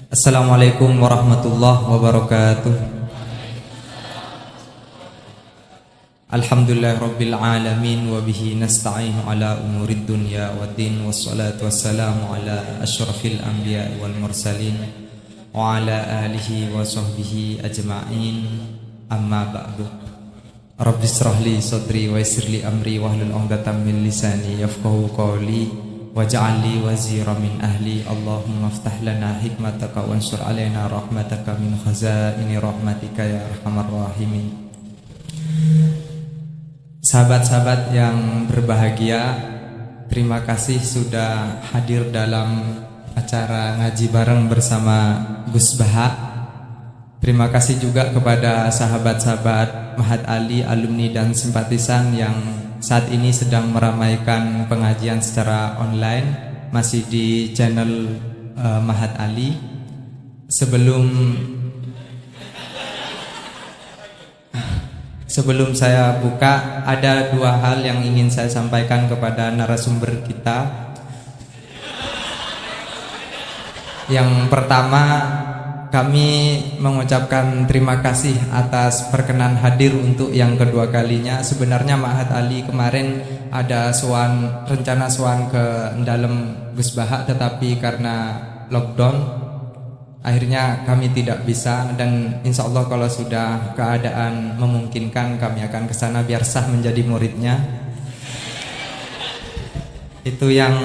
Assalamualaikum warahmatullahi wabarakatuh. Alhamdulillahirabbil alamin wa bihi nasta'inu ala umurid dunya waddin wassalatu wassalamu ala asyrafil anbiya'i wal mursalin wa ala alihi wa sahbihi ajma'in. Amma ba'du. Rabbi shrah li sadri wa yassir li amri wahlul 'uqdatam min lisani yafqahu qawli waj'al li wazira min ahli. Allahumma aftah lana hikmataka wansur alaina rahmataka min khazaini rahmatika ya arhamar rahimin. Sahabat-sahabat yang berbahagia, terima kasih sudah hadir dalam acara ngaji bareng bersama Gus Baha. Terima kasih juga kepada sahabat-sahabat Mahat Ali, alumni dan simpatisan yang saat ini sedang meramaikan pengajian secara online, masih di channel Mahat Ali. Sebelum saya buka, ada dua hal yang ingin saya sampaikan kepada narasumber kita. Yang pertama, kami mengucapkan terima kasih atas perkenan hadir untuk yang kedua kalinya. Sebenarnya Mahat Ali kemarin ada rencana sowan ke dalam Gus Baha, tetapi karena lockdown akhirnya kami tidak bisa. Dan insya Allah kalau sudah keadaan memungkinkan kami akan ke sana biar sah menjadi muridnya. Itu yang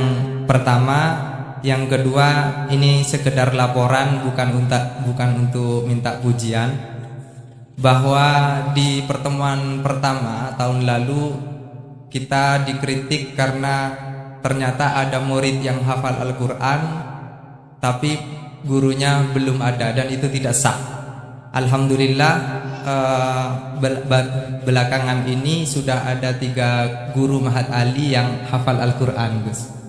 pertama. Yang kedua, ini sekedar laporan, bukan untuk minta pujian, bahwa di pertemuan pertama tahun lalu kita dikritik karena ternyata ada murid yang hafal Al-Quran tapi gurunya belum ada, dan itu tidak sah. Alhamdulillah, belakangan ini sudah ada 3 guru Mahat Ali yang hafal Al-Quran, Gus.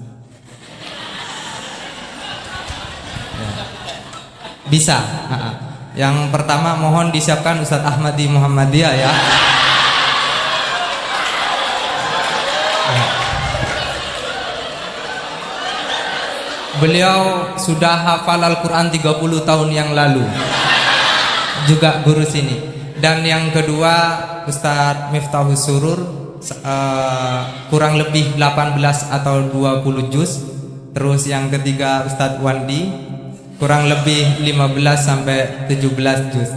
Bisa. Yang pertama mohon disiapkan Ustadz Ahmadi Muhammadiyah ya. Beliau sudah hafal Al-Quran 30 tahun yang lalu, juga guru sini. Dan yang kedua Ustadz Miftahus Surur, kurang lebih 18 atau 20 juz. Terus yang ketiga Ustadz Wandi, kurang lebih 15 sampai 17 juz.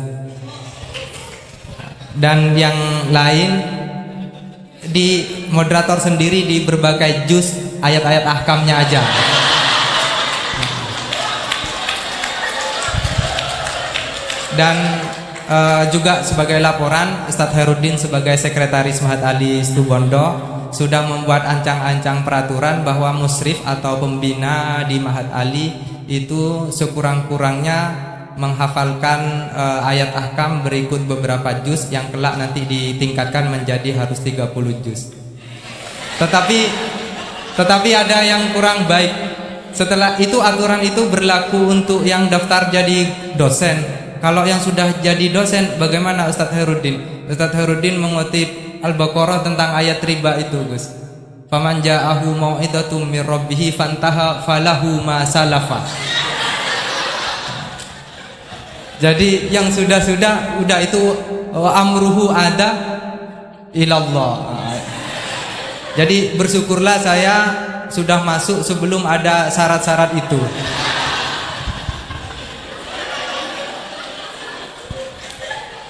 Dan yang lain di moderator sendiri di berbagai juz, ayat-ayat ahkamnya aja. Dan juga sebagai laporan, Ustadz Herudin sebagai sekretaris Mahat Ali Situbondo sudah membuat ancang-ancang peraturan bahwa musrif atau pembina di Mahat Ali itu sekurang-kurangnya menghafalkan ayat ahkam berikut beberapa juz yang kelak nanti ditingkatkan menjadi harus 30 juz. Tetapi ada yang kurang baik. Setelah itu aturan itu berlaku untuk yang daftar jadi dosen. Kalau yang sudah jadi dosen bagaimana Ustadz Herudin? Ustadz Herudin mengutip Al-Baqarah tentang ayat riba itu, Gus. Faman ja'ahu mau'idatum mir rabbih fantaha falahu ma salafa. Jadi yang sudah udah itu amruhu ada ilallah. Jadi bersyukurlah saya sudah masuk sebelum ada syarat-syarat itu.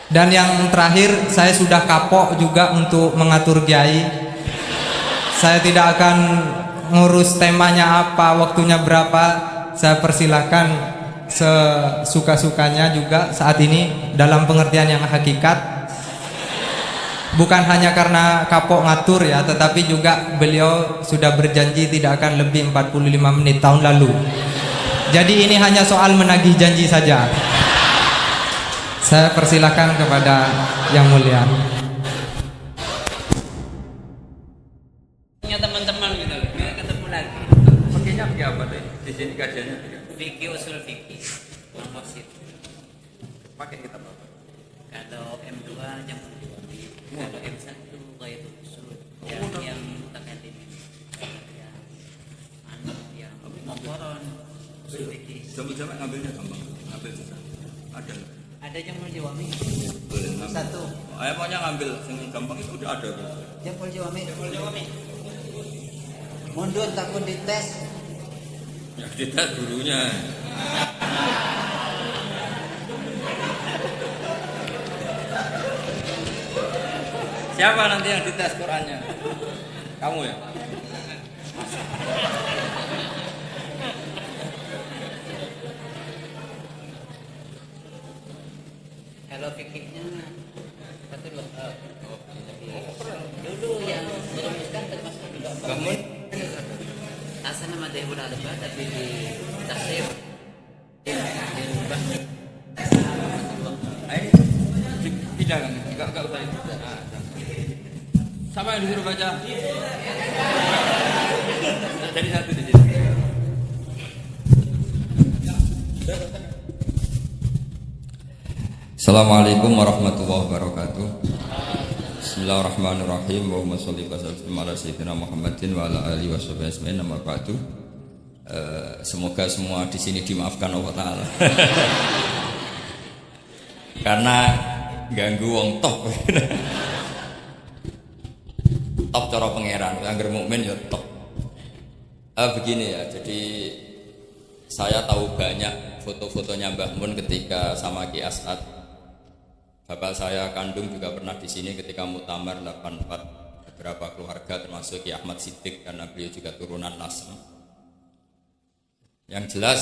Dan yang terakhir, saya sudah kapok juga untuk mengatur kiai. Saya tidak akan ngurus temanya apa, waktunya berapa. Saya persilakan sesuka-sukanya juga saat ini dalam pengertian yang hakikat. Bukan hanya karena kapok ngatur ya, tetapi juga beliau sudah berjanji tidak akan lebih 45 menit tahun lalu. Jadi ini hanya soal menagih janji saja. Saya persilakan kepada yang mulia. Teman-teman gitu, biar ketemu lagi. Pakainya apa deh? Di sini kajiannya Fikih usul fikih, komposit. pakai kita apa? Kalau M2 jam 2, kalau M1 kayak itu usul yang mutakalim, yang anu yang mokoron. Jamak ngambilnya gampang. Ngambil susah. Ada. Ada Jampol Jawami. Boleh. Satu. Ayo pokoknya ngambil yang gampang itu udah ada. Jampol Jawami. Mundur takut dites. Ya dites gurunya. Siapa nanti yang dites Qurannya? Kamu ya? Kalau fikihnya satu dua. Dulu yang merumuskan termasuk juga Bangun. asal nama Dehul Alba tapi di tafsir dirubah. Ayo pindah kan? Enggak usah itu. Sama yang disuruh baca. Jadi satu di sini. Assalamualaikum warahmatullahi wabarakatuh. Bismillahirrahmanirrahim. Allahumma sholli wa sallim ala sayyidina Muhammadin wa ala alihi washabihi ajmain. Amma ba'du. Semoga semua di sini dimaafkan Allah Ta'ala. Karena ganggu wong top. Top cara pangeran, angger mukmin ya top. Begini ya, jadi saya tahu banyak foto-fotonya Mbah Mun ketika sama Ki As'ad. Bapak saya kandung juga pernah di sini ketika muktamar 84, beberapa keluarga termasuk Ki Ahmad Siddiq karena beliau juga turunan Lasem. Yang jelas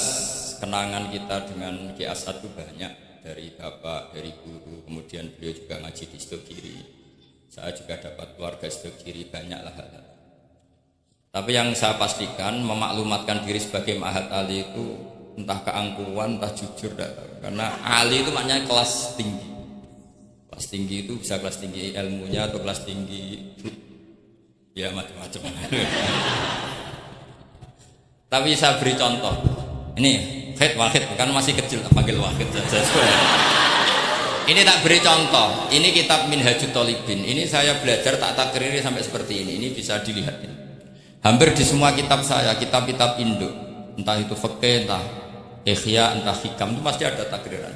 kenangan kita dengan Ki As'ad itu banyak, dari bapak, dari guru, kemudian beliau juga ngaji di Sidogiri. Saya juga dapat keluarga Sidogiri, banyaklah hal-hal. Tapi yang saya pastikan memaklumatkan diri sebagai Mahat Ali itu entah keangkuhan, entah jujur, karena Ali itu maknanya kelas tinggi. Kelas tinggi itu bisa kelas tinggi ilmunya atau kelas tinggi ya macam-macam. Tapi saya beri contoh. Ini Wahid kan masih kecil, panggil Wahid saja. Ini tak beri contoh. Ini kitab Minhajut Thalibin. Ini saya belajar tak takriri sampai seperti ini. Ini bisa dilihat. Hampir di semua kitab saya, kitab-kitab Indo, entah itu fikih, entah ihya, entah hikam, itu pasti ada takriran.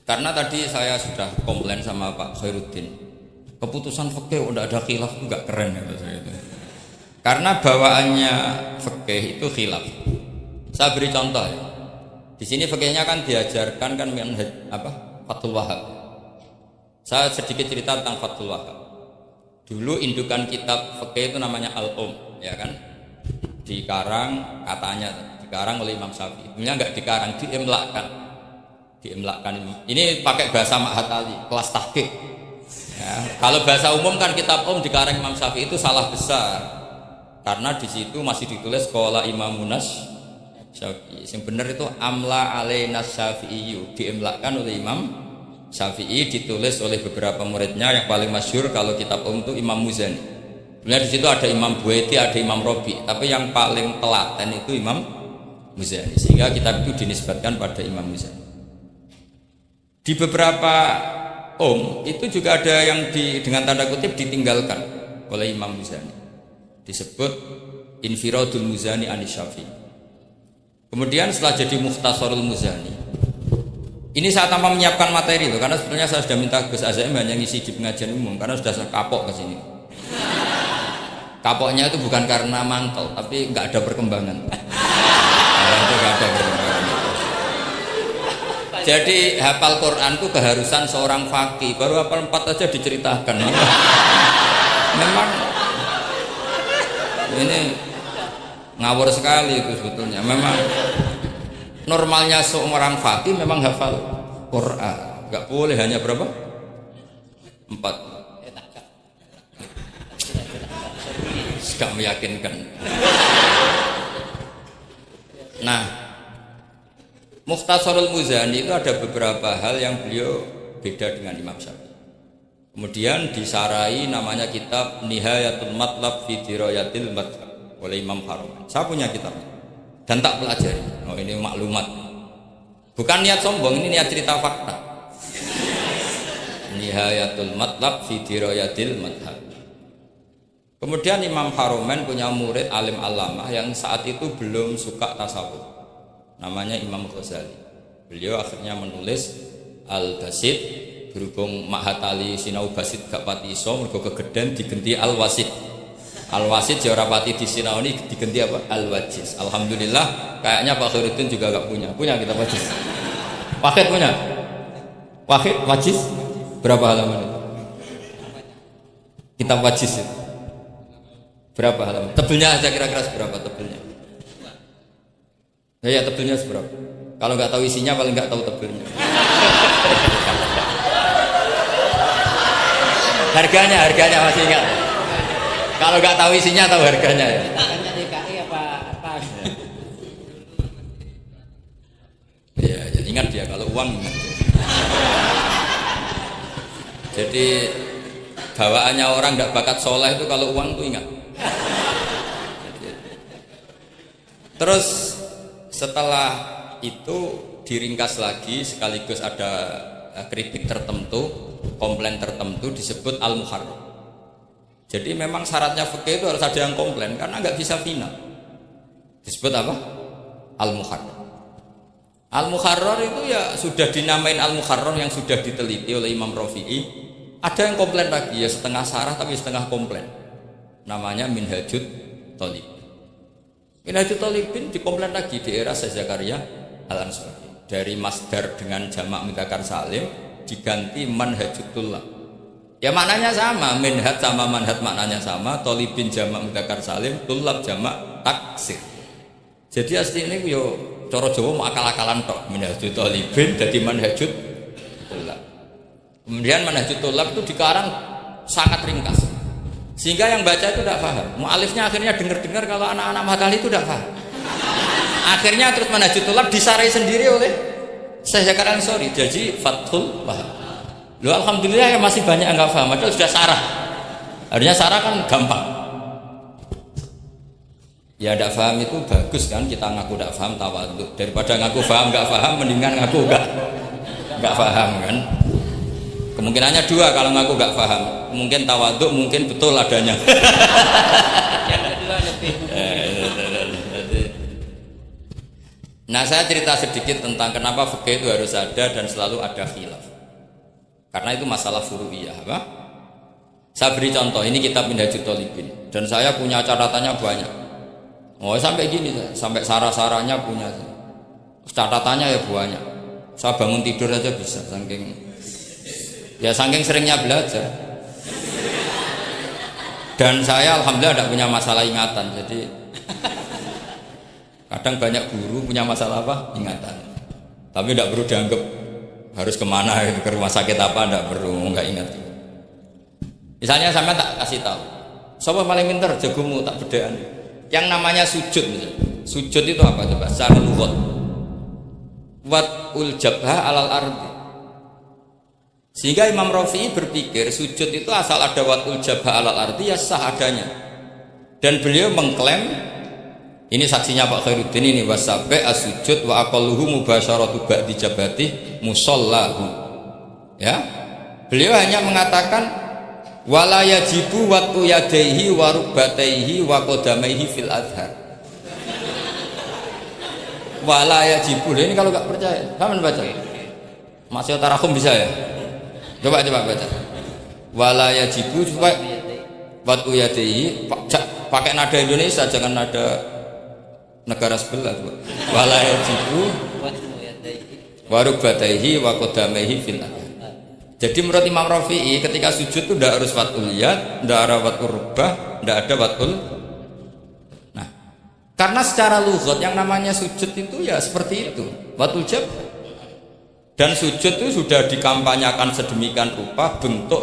Karena tadi saya sudah komplain sama Pak Khairuddin, keputusan fikih udah ada khilaf itu nggak keren kata saya itu. Karena bawaannya fikih itu khilaf. Saya beri contoh ya. Di sini fikihnya kan diajarkan kan Fathul Wahab. Saya sedikit cerita tentang Fathul Wahab. Dulu indukan kitab fikih itu namanya Al-Um, ya kan? Dikarang oleh Imam Syafi'i. Sebenarnya enggak dikarang, diimlakkan. Ini pakai bahasa Ma'had Ali, kelas tahqiq. Ya, kalau bahasa umum kan kitab dikarang Imam Syafi'i itu salah besar. Karena di situ masih ditulis qala Imamunas Syafi'i. Yang benar itu amla alainas Syafi'i, diimlakkan oleh Imam Syafi'i, ditulis oleh beberapa muridnya. Yang paling masyhur kalau kitab itu Imam Muzani. Sebenarnya di situ ada Imam Buaiti, ada Imam Robi, tapi yang paling telaten itu Imam Muzani. Sehingga kitab itu dinisbatkan pada Imam Muzani. Di beberapa itu juga ada yang dengan tanda kutip ditinggalkan oleh Imam Muzani. Disebut Infiradul Muzani Anis Syafi'i. Kemudian setelah jadi Mukhtasarul Muzani, ini saya tanpa menyiapkan materi loh, karena sebetulnya saya sudah minta Gus Azam hanya ngisi di pengajian umum, karena sudah saya kapok ke sini. Kapoknya itu bukan karena mangkel, tapi nggak ada perkembangan. Itu nggak ada perkembangan. Jadi hafal Quran itu keharusan seorang faqih, baru hafal 4 aja diceritakan. Memang ini ngawur sekali itu sebetulnya. Memang normalnya seorang faqih memang hafal Quran, nggak boleh hanya berapa? 4. Gak meyakinkan. Nah, Mukhtasarul Muzani itu ada beberapa hal yang beliau beda dengan Imam Syafi'i. Kemudian disarai namanya kitab Nihayatul Matlab fi Dirayatil Madhab oleh Imam Haram. Saya punya kitabnya dan tak pelajari. Oh, ini maklumat. Bukan niat sombong, ini niat cerita fakta. Nihayatul Matlab fi Dirayatil Madhab. Kemudian Imam Haromen punya murid alim alamah yang saat itu belum suka tasawuf, namanya Imam Ghazali. Beliau akhirnya menulis Al-Basit, berhubung Mahatali sinau basit gak pati iso mergo kegeden digenti Al-Wasit. Al-Wasit jauh pati di sinau ini digenti apa? Al-Wajiz. Alhamdulillah kayaknya Pak Khairuddin juga gak punya kitab Wajiz. Wahid punya? Wahid Wajiz berapa halaman itu? Kitab Wajiz itu berapa halaman? Tebelnya aja kira-kira seberapa tebelnya? Ya tebelnya seberapa? Kalau nggak tahu isinya paling nggak tahu tebelnya. harganya masih ingat. Kalau nggak tahu isinya tahu harganya ya. Harganya DKI apa? Iya, jadi ingat dia kalau uang ingat dia. Jadi bawaannya orang nggak bakat soleh itu kalau uang tuh ingat. Terus setelah itu diringkas lagi sekaligus ada kritik tertentu, komplain tertentu disebut al-muharrar. Jadi memang syaratnya fikih itu harus ada yang komplain karena nggak bisa final. Disebut apa? Al-muharrar. Al-muharrar itu ya sudah dinamain al-muharrar yang sudah diteliti oleh Imam Rafi'i. Ada yang komplain lagi ya setengah sarah tapi setengah komplain. Namanya Minhajut Thalibin. Minhajut Thalibin dikomplain lagi di era Syekh Zakaria Al-Ansari. Dari masdar dengan jamak mudzakkar salim diganti manhajut tullab. Ya maknanya sama, minhaj sama manhaj maknanya sama, thalibin jamak mudzakkar salim, tullab jamak taksir. Jadi asli ini yo cara Jawa mau akal-akalan tok, minhajut thalibin jadi manhajut tullab. Kemudian manhajut tullab itu dikarang sangat ringkas. Sehingga yang baca itu tidak paham. Mu'alifnya akhirnya dengar-dengar kalau anak-anak Mahatali itu tidak paham. Akhirnya terus manhajut tullab disarai sendiri oleh Syekh Zakaria Al-Ansari. Jadi Fathul paham. Loh alhamdulillah ya masih banyak yang nggak paham. Padahal sudah sarah. Akhirnya sarah kan gampang. Ya tidak paham itu bagus kan, kita ngaku tidak paham tawadhu. Daripada ngaku paham nggak paham, mendingan ngaku nggak paham kan. Kemungkinannya dua kalau ngaku nggak paham. Mungkin tawadhu, mungkin betul adanya. Nah saya cerita sedikit tentang kenapa fikih itu harus ada dan selalu ada khilaf. Karena itu masalah furu'iyah apa? Saya beri contoh, ini kitab Minhajut Thalibin dan saya punya catatannya banyak. Oh sampai gini, sampai sarah-sarahnya punya. Catatannya ya banyak. Saya bangun tidur aja bisa, saking seringnya belajar. Dan saya alhamdulillah tidak punya masalah ingatan, jadi kadang banyak guru punya masalah apa? Ingatan. Tapi tidak perlu dianggap harus kemana, ke rumah sakit apa, tidak perlu, nggak ingat. Misalnya saya tak kasih tahu, siapa paling pintar jagomu tak bedaan. Yang namanya sujud, misalnya. Sujud itu apa coba? Secara lughat. Wat'ul jabha alal ardi. Sehingga Imam Rafi'i berpikir sujud itu asal ada wat'ul jabha alal ardi ya sah adanya. Dan beliau mengklaim, ini saksinya Pak Khairuddin ini, wasabe as-sujud wa aqalluhu mubasyaratu ba'di jabati musallahu. Ya. Beliau hanya mengatakan wala yajibu wat'u yadaihi wa rukbataihi wa qadamaihi fil adhar. Wala yajibu. Ini kalau enggak percaya, kapan baca? Masih tarakum bisa ya? Coba baca. Wala yajibu supaya wat'u yadaihi pakai nada Indonesia, jangan nada negara sebelah. Wala yajibu wa rukbataihi wa qadamaihi fil adhar. Jadi menurut Imam Rafi'i ketika sujud itu tidak harus wat'ul yad, tidak ada wat'ul rukbah, tidak ada wat'ul. Nah, karena secara lughat yang namanya sujud itu ya seperti itu, wat'ul jab. Dan sujud itu sudah dikampanyakan sedemikian rupa bentuk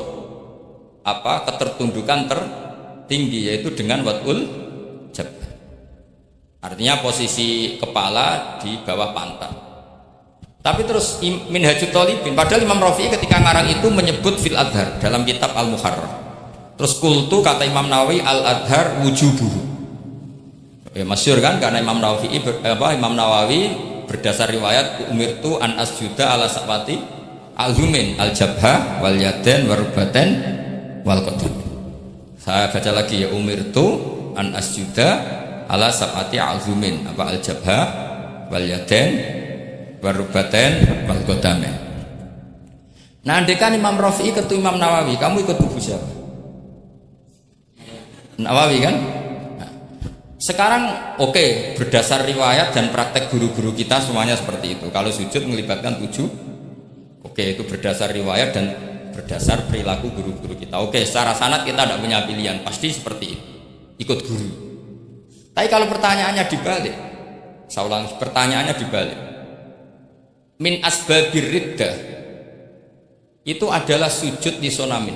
apa ketertundukan tertinggi yaitu dengan wat'ul jab. Artinya posisi kepala di bawah pantat. Tapi terus Minhajut Thalibin, padahal Imam Rafi'i ketika ngarang itu menyebut fil adhar dalam kitab Al-Muharrar. Terus kultu kata Imam Nawawi al-adhar wujubuhu. Ya masyhur kan karena Imam Nawawi berdasar riwayat umirtu an asjuda ala sabati azumin al-jabha wal yaden warubaten wal qadam. Saya baca lagi ya, umirtu an asjuda ala sab'ati azumin, apa al-jabhah wal yadain wal rubatain wal qadamain. Nah, andekan Imam Rafi'i ketemu Imam Nawawi, kamu ikut buku siapa? Nawawi kan? Nah, sekarang oke, berdasar riwayat dan praktek guru-guru kita semuanya seperti itu. Kalau sujud melibatkan 7, oke, itu berdasar riwayat dan berdasar perilaku guru-guru kita. Oke, secara sanad kita tidak punya pilihan, pasti seperti itu, ikut guru. Tapi kalau pertanyaannya dibalik, saya ulang, pertanyaannya dibalik, min asbabir riddah itu adalah sujud di sonamin.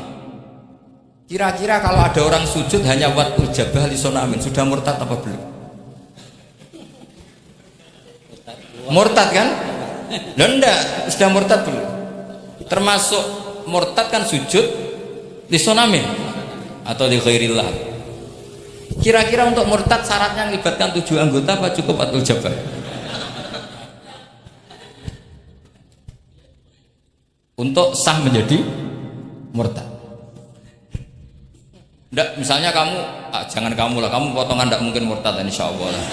Kira-kira kalau ada orang sujud hanya watul jabah di sonamin, sudah murtad apa belum? Murtad kan? Loh enggak, sudah murtad belum? Termasuk murtad kan sujud di sonamin atau di ghairillah. Kira-kira untuk murtad syaratnya melibatkan 7 anggota apa cukup watul jabah? Untuk sah menjadi murtad. Nggak, misalnya kamu, jangan kamu lah, kamu potongan tidak mungkin murtad insya Allah lah.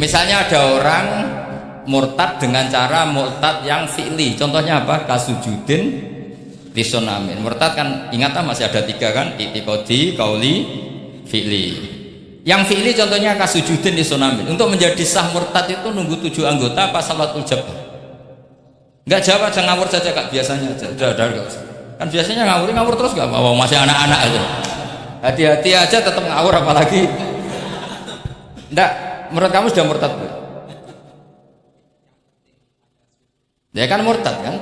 Misalnya ada orang murtad dengan cara murtad yang fi'li, contohnya apa? Kasujudin lisonamin. Murtad kan ingat masih ada 3 kan, i'tiqadi, qauli, fi'li. Yang fi'li contohnya kasujudin lisonamin. Untuk menjadi sah murtad itu nunggu 7 anggota apa salatul jabah? Enggak jawab, jangan ngawur saja kak, biasanya aja. Udah, kan biasanya ngawur terus gak mau, masih anak-anak aja. Hati-hati aja tetap ngawur apalagi. Enggak, menurut kamu sudah murtad belum? Ya kan murtad kan?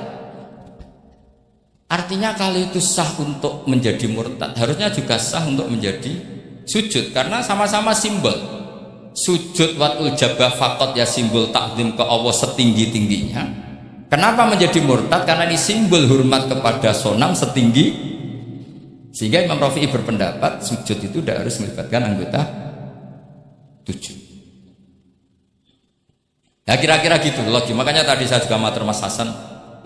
Artinya kalau itu sah untuk menjadi murtad, harusnya juga sah untuk menjadi sujud, karena sama-sama simbol. Sujud watul jabah faqat ya simbol takdim ke Allah setinggi-tingginya. Kenapa menjadi murtad? Karena ini simbol hormat kepada sonam setinggi, sehingga Imam Rafi'i berpendapat sujud itu tidak harus melibatkan anggota 7. Ya kira-kira gitu logi. Makanya tadi saya juga matur Mas Hasan,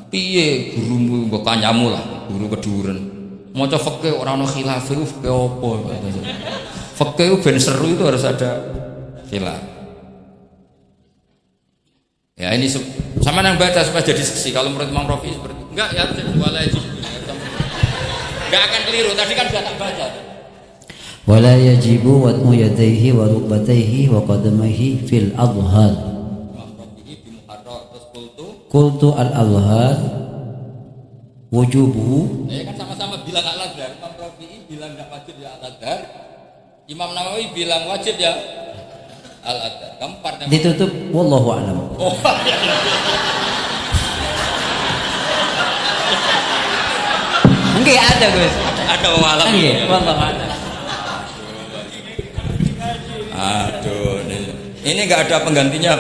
piye gurumu mbok kanyamu lah, guru keduren. Maca fikih ora ono khilaf iku fikih apa? Fikih ben seru itu harus ada khilaf. Ya ini sama yang baca supaya jadi seksi. Kalau menurut Imam Rafi'i seperti itu. Enggak ya, wala yajibu. Enggak akan keliru. Tadi kan sudah tak baca. Wala yajibu wat'u yadayhi wa rukbatayhi wa qadamaihi fil adhar. Imam Rafi'i bi muharrar terus qultu al adhar wujubuhu. Ya kan sama-sama bilang al-adhar. Imam Rafi'i bilang enggak wajib ya al-adhar. Imam Nawawi bilang wajib ya al-adhar. Kamu partai ditutup wallahu a'lam. Oh, iya. Enggak ada Gus. Ada walam. Iya, wallahu a'lam. Aduh, ini nggak ada penggantinya.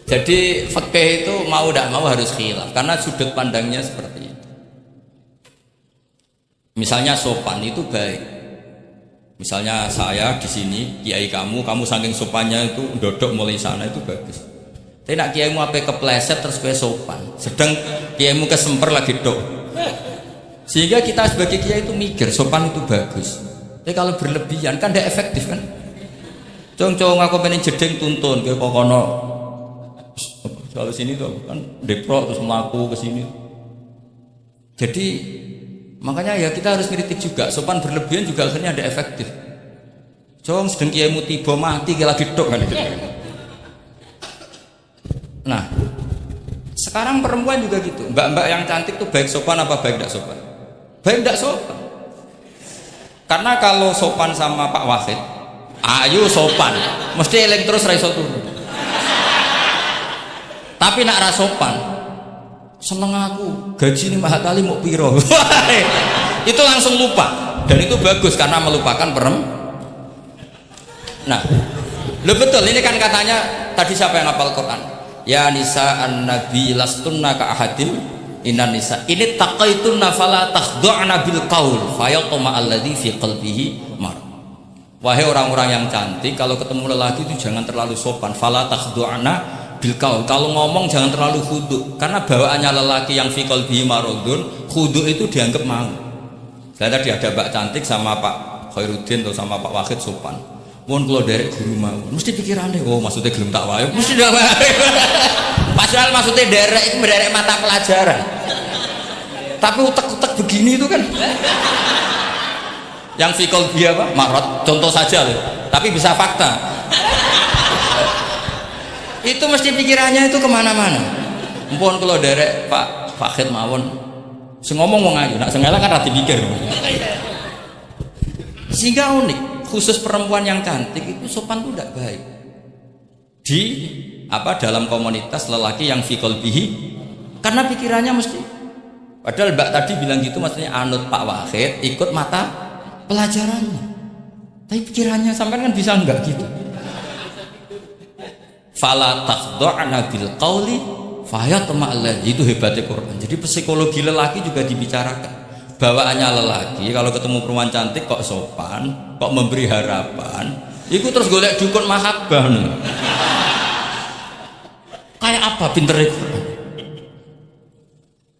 Jadi fikih itu mau tidak mau harus khilaf karena sudut pandangnya seperti itu. Misalnya sopan itu baik. Misalnya saya di sini, kiai kamu saking sopannya itu dodok mulai sana itu bagus. Tapi nak kiaimu apa kepleset terus gue sopan. Sedang kiaimu kesemper lagi dok. Sehingga kita sebagai kiai itu mikir sopan itu bagus. Tapi kalau berlebihan kan tidak efektif kan. Cong aku pengen jedeng tuntun ke kokono. Kalau sini tuh kan deprok terus melaku ke sini. Jadi makanya ya kita harus kritik juga, sopan berlebihan juga akhirnya ada efektif. Cong sedang kiaimu tiba mati kayak lagi dok kan gitu. Nah, sekarang perempuan juga gitu. Mbak-mbak yang cantik tuh baik sopan apa baik tidak sopan? Baik tidak sopan. Karena kalau sopan sama Pak Wahid, ayo sopan, mesti eling terus ra iso turu. Tapi nak ra sopan, seneng aku gaji nih Mahatali mau piro. Itu langsung lupa, dan itu bagus karena melupakan Nah, lo betul ini kan katanya tadi siapa yang hafal Quran? Ya nisa an-nabi lastunna ka ahadin inan nisa ini taqaitunna fala takhdu'na bil qaul fayaqma alladhi fi qalbihi mar. Wahai orang-orang yang cantik, kalau ketemu lelaki itu jangan terlalu sopan. Fala takhdu'na bilkau. Kalau ngomong jangan terlalu khudu, karena bawaannya lelaki yang fi qalbihi maradun, khudu itu dianggap mau. Saya tadi ada Mbak Cantik sama Pak Khairuddin atau sama Pak Wahid sopan. Mohon kalau derek guru mau, mesti pikirannya, oh maksudnya gelem tak wae, mesti dak wae. Padahal maksudnya derek itu menderek mata pelajaran. Tapi utek-utek begini itu kan. Yang fi qalbihi apa? Marad, contoh saja loh. Tapi bisa fakta. Itu mesti pikirannya itu kemana-mana. Mpun kalau derek Pak Fakid mawon, sing ngomong wong ayu, nak sing elek kan ra dipikir. Sehingga unik, khusus perempuan yang cantik itu sopan itu tidak baik. Di dalam komunitas lelaki yang fi qalbihi, karena pikirannya mesti. Padahal Mbak tadi bilang gitu maksudnya anut Pak Wahid, ikut mata pelajarannya. Tapi pikirannya sampai kan bisa enggak gitu. Fala takhda'na bil qawli fayatma alladzi, itu hebatnya Quran. Jadi psikologi lelaki juga dibicarakan. Bawaannya lelaki kalau ketemu perempuan cantik kok sopan, kok memberi harapan, itu terus golek dukun mahabbah. Kayak apa pinternya Quran?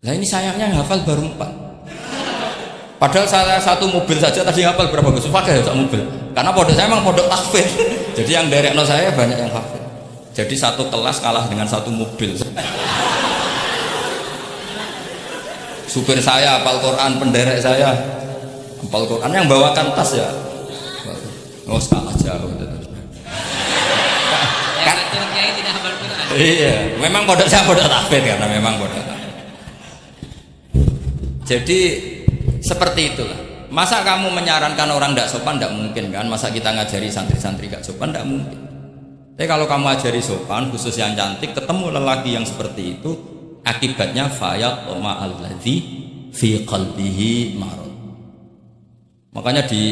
Nah ini sayangnya yang hafal baru 4. Padahal saya satu mobil saja tadi hafal berapa Gus? Pakai satu mobil. Karena pondok saya memang pondok takfir. Jadi yang derekno saya banyak yang hafal. Jadi satu kelas kalah dengan satu mobil. Supir saya hafal Quran, penderek saya hafal Quran, yang bawakan tas ya. Oh kalah jauh. Yang satu kiai tidak hafal Quran. Iya, memang pondok saya pondok takfir karena memang pondok takfir. Jadi seperti itulah. Masa kamu menyarankan orang tidak sopan? Tidak mungkin kan. Masa kita ngajari santri-santri gak sopan? Tidak mungkin. Tapi kalau kamu ajari sopan, khusus yang cantik, ketemu lelaki yang seperti itu, akibatnya fayatma alladzi fi qalbihi marad. Makanya di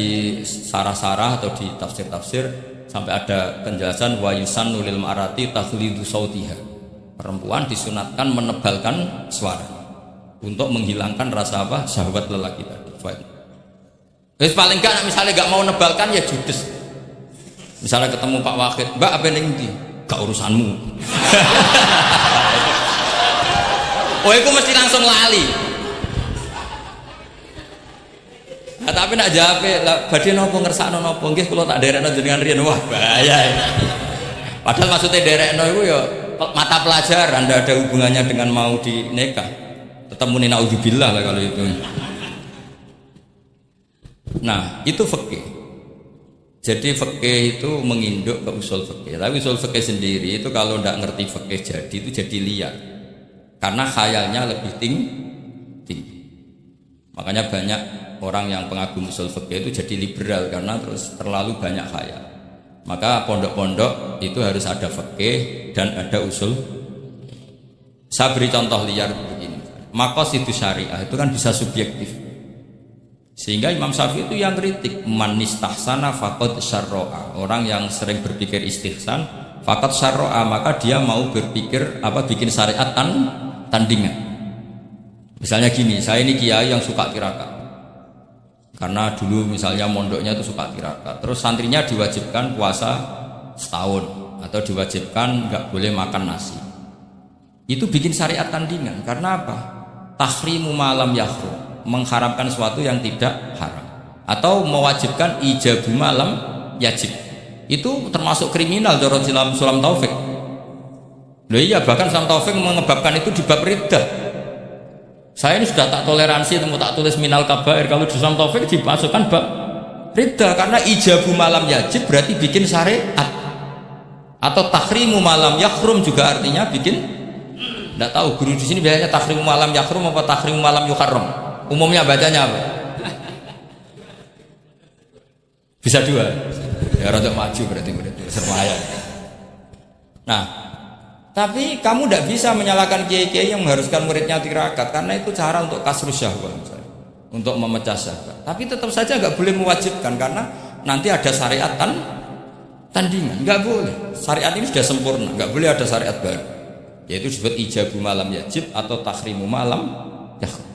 sarah-sarah atau di tafsir-tafsir sampai ada penjelasan wa yusannu lil marati takhlidu sautiha. Perempuan disunatkan menebalkan suara untuk menghilangkan rasa apa? Syahwat lelaki tadi. Terus paling enggak misalnya enggak mau nebalkan ya judes. Misalnya ketemu Pak Wahid, Mbak apa yang ini? Gak urusanmu. Oh itu mesti langsung lali. Nah, tapi nak jawab, badhe napa ngersakno napa? Nggih kula tak derekno jenengan riyen. Wah bahaya. Padahal maksudnya derekno itu ya mata pelajaran, tidak ada hubungannya dengan mau dinikah. Tetap muni naudzubillah lah kalau itu. Nah itu fikih. Jadi fikih itu menginduk ke usul fikih. Tapi usul fikih sendiri itu kalau tidak ngerti fikih itu jadi liar. Karena khayalnya lebih tinggi. Makanya banyak orang yang pengagum usul fikih itu jadi liberal karena terus terlalu banyak khayal. Maka pondok-pondok itu harus ada fikih dan ada usul. Saya beri contoh liar begini. Maqasidus syariah itu kan bisa subjektif. Sehingga Imam Syafi'i itu yang kritik man istahsana faqad syarra'a. Orang yang sering berpikir istihsan faqad syarra'a, maka dia mau berpikir bikin syariat tandingan. Misalnya gini, saya ini kiai yang suka tirakat. Karena dulu misalnya mondoknya itu suka tirakat. Terus santrinya diwajibkan puasa setahun atau diwajibkan nggak boleh makan nasi. Itu bikin syariat tandingan. Karena apa? Tahrimu malam yahrum, mengharamkan sesuatu yang tidak haram, atau mewajibkan ijabu malam yajib. Itu termasuk kriminal dalam Sulam Taufik. Loh iya, bahkan Sulam Taufik mengebabkan itu di bab riddah. Saya ini sudah tak toleransi, temu tak tulis minal kabair. Kalau di Sulam Taufik dimasukkan bab riddah karena ijabu malam yajib berarti bikin syariat. Atau tahrimu malam yahrum juga artinya bikin. Tidak tahu guru di sini biasanya tahrimu malam yahrum apa tahrimu malam yuharram. Umumnya bacanya apa? Bisa dua. Ya rada maju berarti sermaya. Nah, tapi kamu tidak bisa menyalahkan kiai-kiai yang mengharuskan muridnya tirakat karena itu cara untuk kasrus syahwat, untuk memecah syahwat. Tapi tetap saja nggak boleh mewajibkan karena nanti ada syariat tandingan. Nggak boleh. Syariat ini sudah sempurna, nggak boleh ada syariat baru. Yaitu disebut ijabu malam yajib atau tahrimu malam yahrum.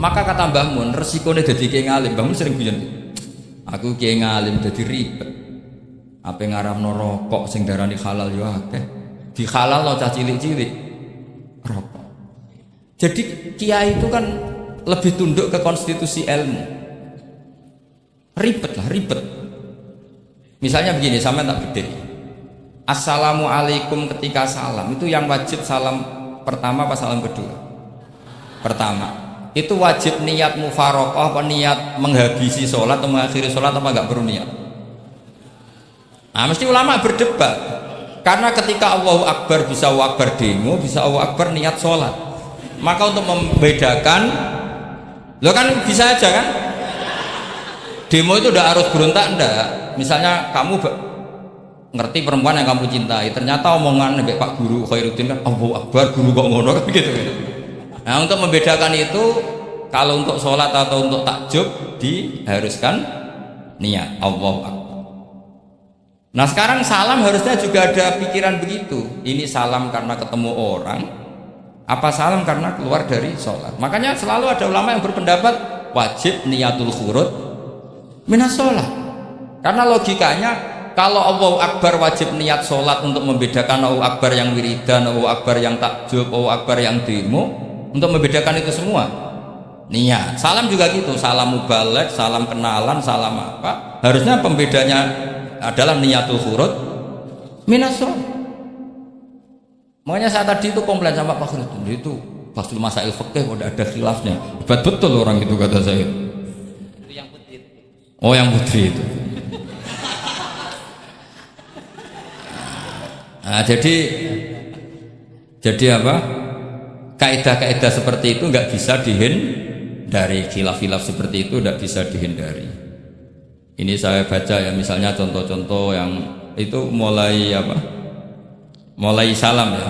Maka kata Mbah Mun, resikonya jadi kiai ngalim. Mbah Mun sering bilang, aku kiai ngalim jadi ribet. Apa ngaramno rokok sing darani halal yo akeh. Dihalalno cah cilik-cilik rokok. Jadi kiai itu kan lebih tunduk ke konstitusi ilmu. Ribet lah, ribet. Misalnya begini, sampai tak gede. Assalamualaikum ketika salam itu yang wajib salam pertama apa salam kedua? Pertama. Itu wajib niat mufaroqah apa niat menghabisi sholat atau mengakhiri sholat apa enggak perlu niat? Nah, mesti ulama berdebat. Karena ketika Allahu Akbar bisa Allahu Akbar demo, bisa Allahu Akbar niat sholat. Maka untuk membedakan, lo kan bisa aja kan? Demo itu udah harus berontak enggak? Misalnya kamu ngerti perempuan yang kamu cintai, ternyata omongan nebek Pak Guru Khairuddin kan Allahu Akbar, guru kok ngono kan gitu. Nah, untuk membedakan itu, kalau untuk sholat atau untuk takjub diharuskan niat Allahu Akbar. Nah, sekarang salam harusnya juga ada pikiran begitu. Ini salam karena ketemu orang, apa salam karena keluar dari sholat. Makanya selalu ada ulama yang berpendapat wajib niatul khurud minas sholat. Karena logikanya kalau Allahu Akbar wajib niat sholat untuk membedakan Allahu Akbar yang wiridan, Allahu Akbar yang takjub, Allahu Akbar yang demo, untuk membedakan itu semua niat. Salam juga gitu, salam mubalek, salam kenalan, salam apa, harusnya pembedanya adalah niatul khurud minas sholat. Makanya saya tadi itu komplain sama Pak Khairuddin, itu Faslul Masail Fikih udah ada khilafnya, hebat betul orang itu kata saya. Itu yang putih. Oh, yang putri itu. Nah, jadi apa? Kaidah-kaidah seperti itu nggak bisa dihindari, khilaf-khilaf seperti itu nggak bisa dihindari. Ini saya baca ya, misalnya contoh-contoh yang itu mulai apa? Mulai salam ya.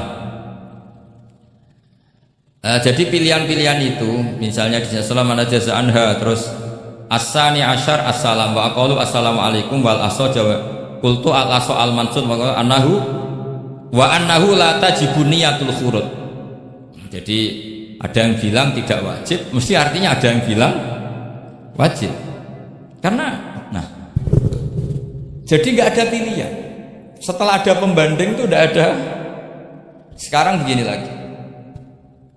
Jadi pilihan-pilihan itu, misalnya di salam ana jaza anha, terus asani asyar assalam wa aqalu assalamualaikum wal aso jawa qultu al aso al mansud wa annahu la tajibu niyatul khurud. Jadi ada yang bilang tidak wajib, mesti artinya ada yang bilang wajib. Karena jadi nggak ada pilihan. Setelah ada pembanding itu udah ada. Sekarang begini lagi.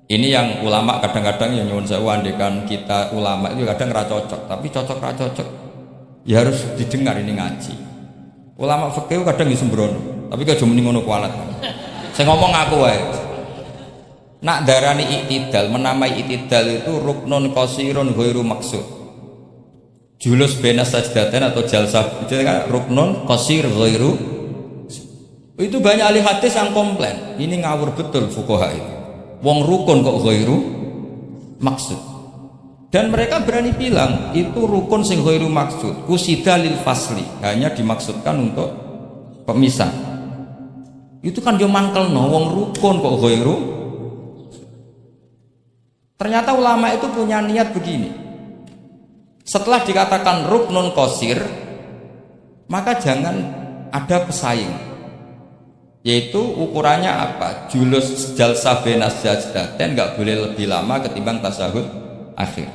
Ini yang ulama kadang-kadang yang nyuwun sewu, andekan kita ulama itu kadang ra cocok, tapi cocok ra cocok ya harus didengar, ini ngaji. Ulama fikih kadang iso sembrono, tapi aja muni ngono kualat. Saya ngomong aku wae. Nak darani iktidal, menamai iktidal itu ruknun qasirun ghairu maksud. Julus benas sajdatain atau jalsah itu kan ruknun qasir ghairu. Itu banyak ahli hadis yang komplain. Ini ngawur betul fuqaha itu. Wong rukun kok ghairu maksud. Dan mereka berani bilang itu rukun sing ghairu maksud. Kusida lil fasli, hanya dimaksudkan untuk pemisah. Itu kan yo mangkelno wong rukun kok ghairu. Ternyata ulama itu punya niat begini. Setelah dikatakan ruknun qasir, maka jangan ada pesaing, yaitu ukurannya apa? Julus jalsah benas sajdatain nggak boleh lebih lama ketimbang tasahud akhir.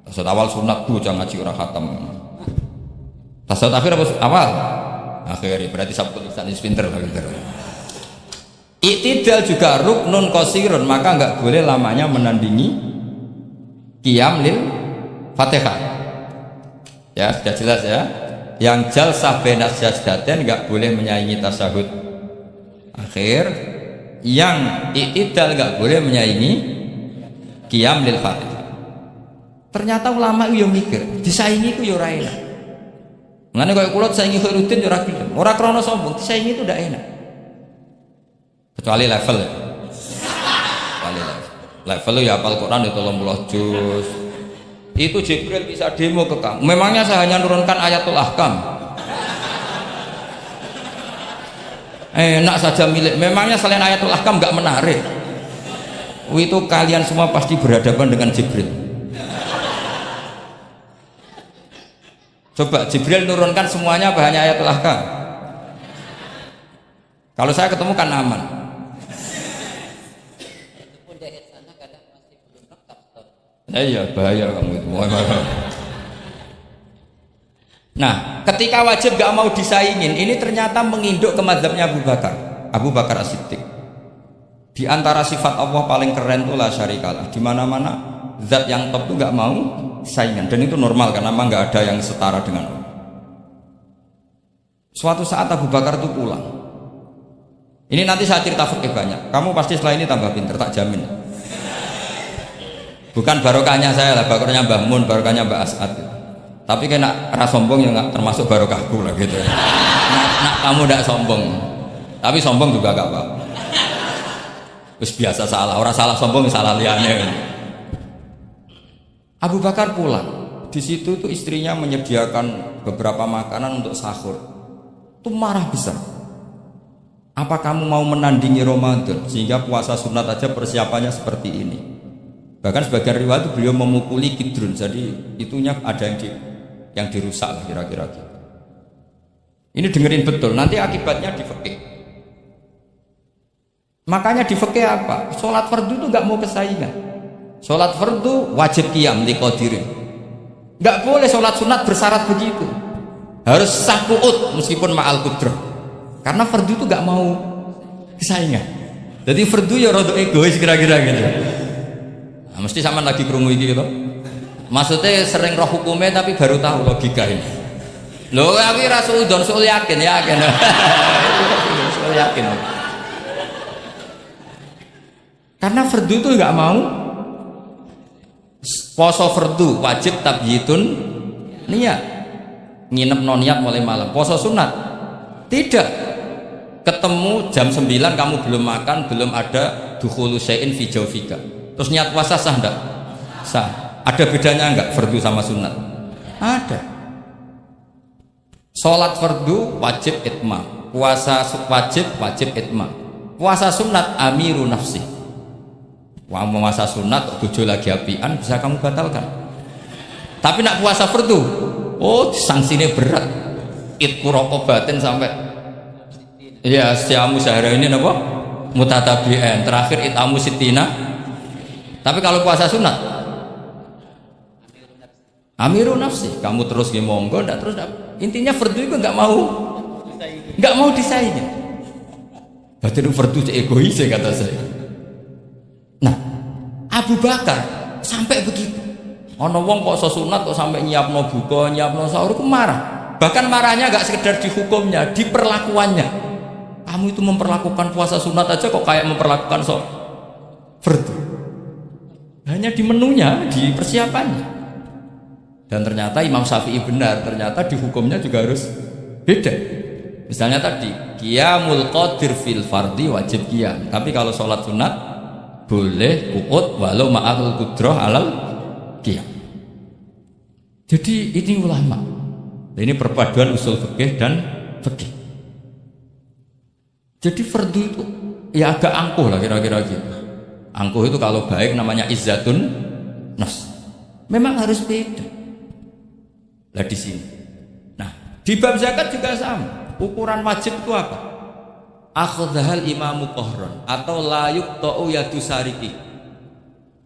Tasahud awal sunat bu, jangan ngaji ora khatam. Tasahud akhir apa awal? Akhir, berarti sabtu lisan is pinter. Iktidal juga ruknun qasirun, maka nggak boleh lamanya menandingi qiyam lil Fatihah. Ya, sudah jelas ya. Yang jalsah benas sajdatain nggak boleh menyaingi tasahud akhir. Yang iktidal nggak boleh menyaingi qiyam lil Fatihah. Ternyata ulama itu yang mikir, disaingi itu ya ora enak. Ngene koyo kula saingi Khairuddin ya ora gelem. Ora krana sombong, disaingi itu ndak enak. Kecuali level ya. Kecuali level. Level ya hafal Quran itu 30 juz. Itu Jibril bisa demo ke kamu. Memangnya saya hanya nurunkan ayatul ahkam. Enak saja milik. Memangnya selain ayatul ahkam nggak menarik. Itu kalian semua pasti berhadapan dengan Jibril. Coba Jibril nurunkan semuanya apa hanya ayatul ahkam? Kalau saya ketemu kan aman. Iya bahaya kamu itu. Nah, ketika wajib gak mau disaingin, ini ternyata menginduk ke mazhabnya Abu Bakar As-Siddiq. Di antara sifat Allah paling keren itu la syarikalah. Di mana-mana zat yang top itu gak mau saingan, dan itu normal karena memang gak ada yang setara dengan Allah. Suatu saat Abu Bakar itu pulang. Ini nanti saya cerita fikih banyak. Kamu pasti setelah ini tambah pinter, tak jamin. Bukan barokahnya saya lah, barokahnya Mbah Mun, barokahnya Mbah As'ad. Tapi kena rasa sombong yang nggak termasuk barokahku lah gitu. Nak kamu tidak sombong, tapi sombong juga gak apa-apa. Terus biasa salah, orang salah sombong salah liane. Abu Bakar pulang, di situ tuh istrinya menyediakan beberapa makanan untuk sahur. Tuh marah besar. Apa kamu mau menandingi Ramadan sehingga puasa sunat aja persiapannya seperti ini? Bahkan sebagian riwayat beliau memukuli kidrun, jadi itunya ada yang dirusak lah kira-kira gitu. Ini dengerin betul, nanti akibatnya di fikih. Makanya di fikih apa? Sholat fardu itu nggak mau kesaingan. Sholat fardu wajib qiyam liqadirin. Nggak boleh sholat sunat bersyarat begitu. Harus sah qu'ud meskipun ma'al qudrah. Karena fardu itu nggak mau kesaingan. Jadi fardu ya rada egois kira-kira gitu. Nah, mesti sama lagi krungu iki gitu. Maksudnya sering roh hukumnya tapi baru tahu logika ini. Loh, aku rasa udon soal yakin. Soal yakin. Karena fardu itu nggak mau. Poso fardu wajib tabyitun niat. Nginep non niat mulai malam. Poso sunat tidak. Ketemu jam 9 kamu belum makan, belum ada dukhulu syai'in fi jawfika. Terus niat puasa sah enggak? Sah. Ada bedanya enggak fardu sama sunat? Ada. Sholat fardu wajib itmam, puasa wajib itmam. Puasa sunat amiru nafsi. Wah, puasa sunat bojo lagi apian bisa kamu batalkan. Tapi nak puasa fardu, oh sanksinya berat. Itku rokobatin sampai ya siamu sehari ini apa? Mutatabi'an. Terakhir itamu sitina. Tapi kalau puasa sunat amiru nafsi, kamu terus di monggo, ndak terus intinya fardu itu nggak mau disaingin. Berarti itu fardu egois kata saya. Nah, Abu Bakar sampai begitu. Ono wong kok sunat kok sampai nyiapno buka, nyiapno sahur, ku marah. Bahkan marahnya nggak sekedar di hukumnya, di perlakuannya. Kamu itu memperlakukan puasa sunat aja kok kayak memperlakukan fardu. Hanya di menunya, di persiapannya. Dan ternyata Imam Syafi'i benar, ternyata di hukumnya juga harus beda. Misalnya tadi qiyamul qadir fil fardi wajib qiyam, tapi kalau sholat sunat boleh qu'ud walau ma'al qudrah alal qiyam. Jadi ini ulama, ini perpaduan usul fikih dan fikih. Jadi fardu itu ya agak angkuh lah kira-kira gitu. Angkuh itu kalau baik namanya izzatun nafs. Memang harus beda. Lah di sini. Nah, di bab zakat juga sama. Ukuran wajib itu apa? Akhdhal imamu qahran atau la yuqta'u yadu sariki.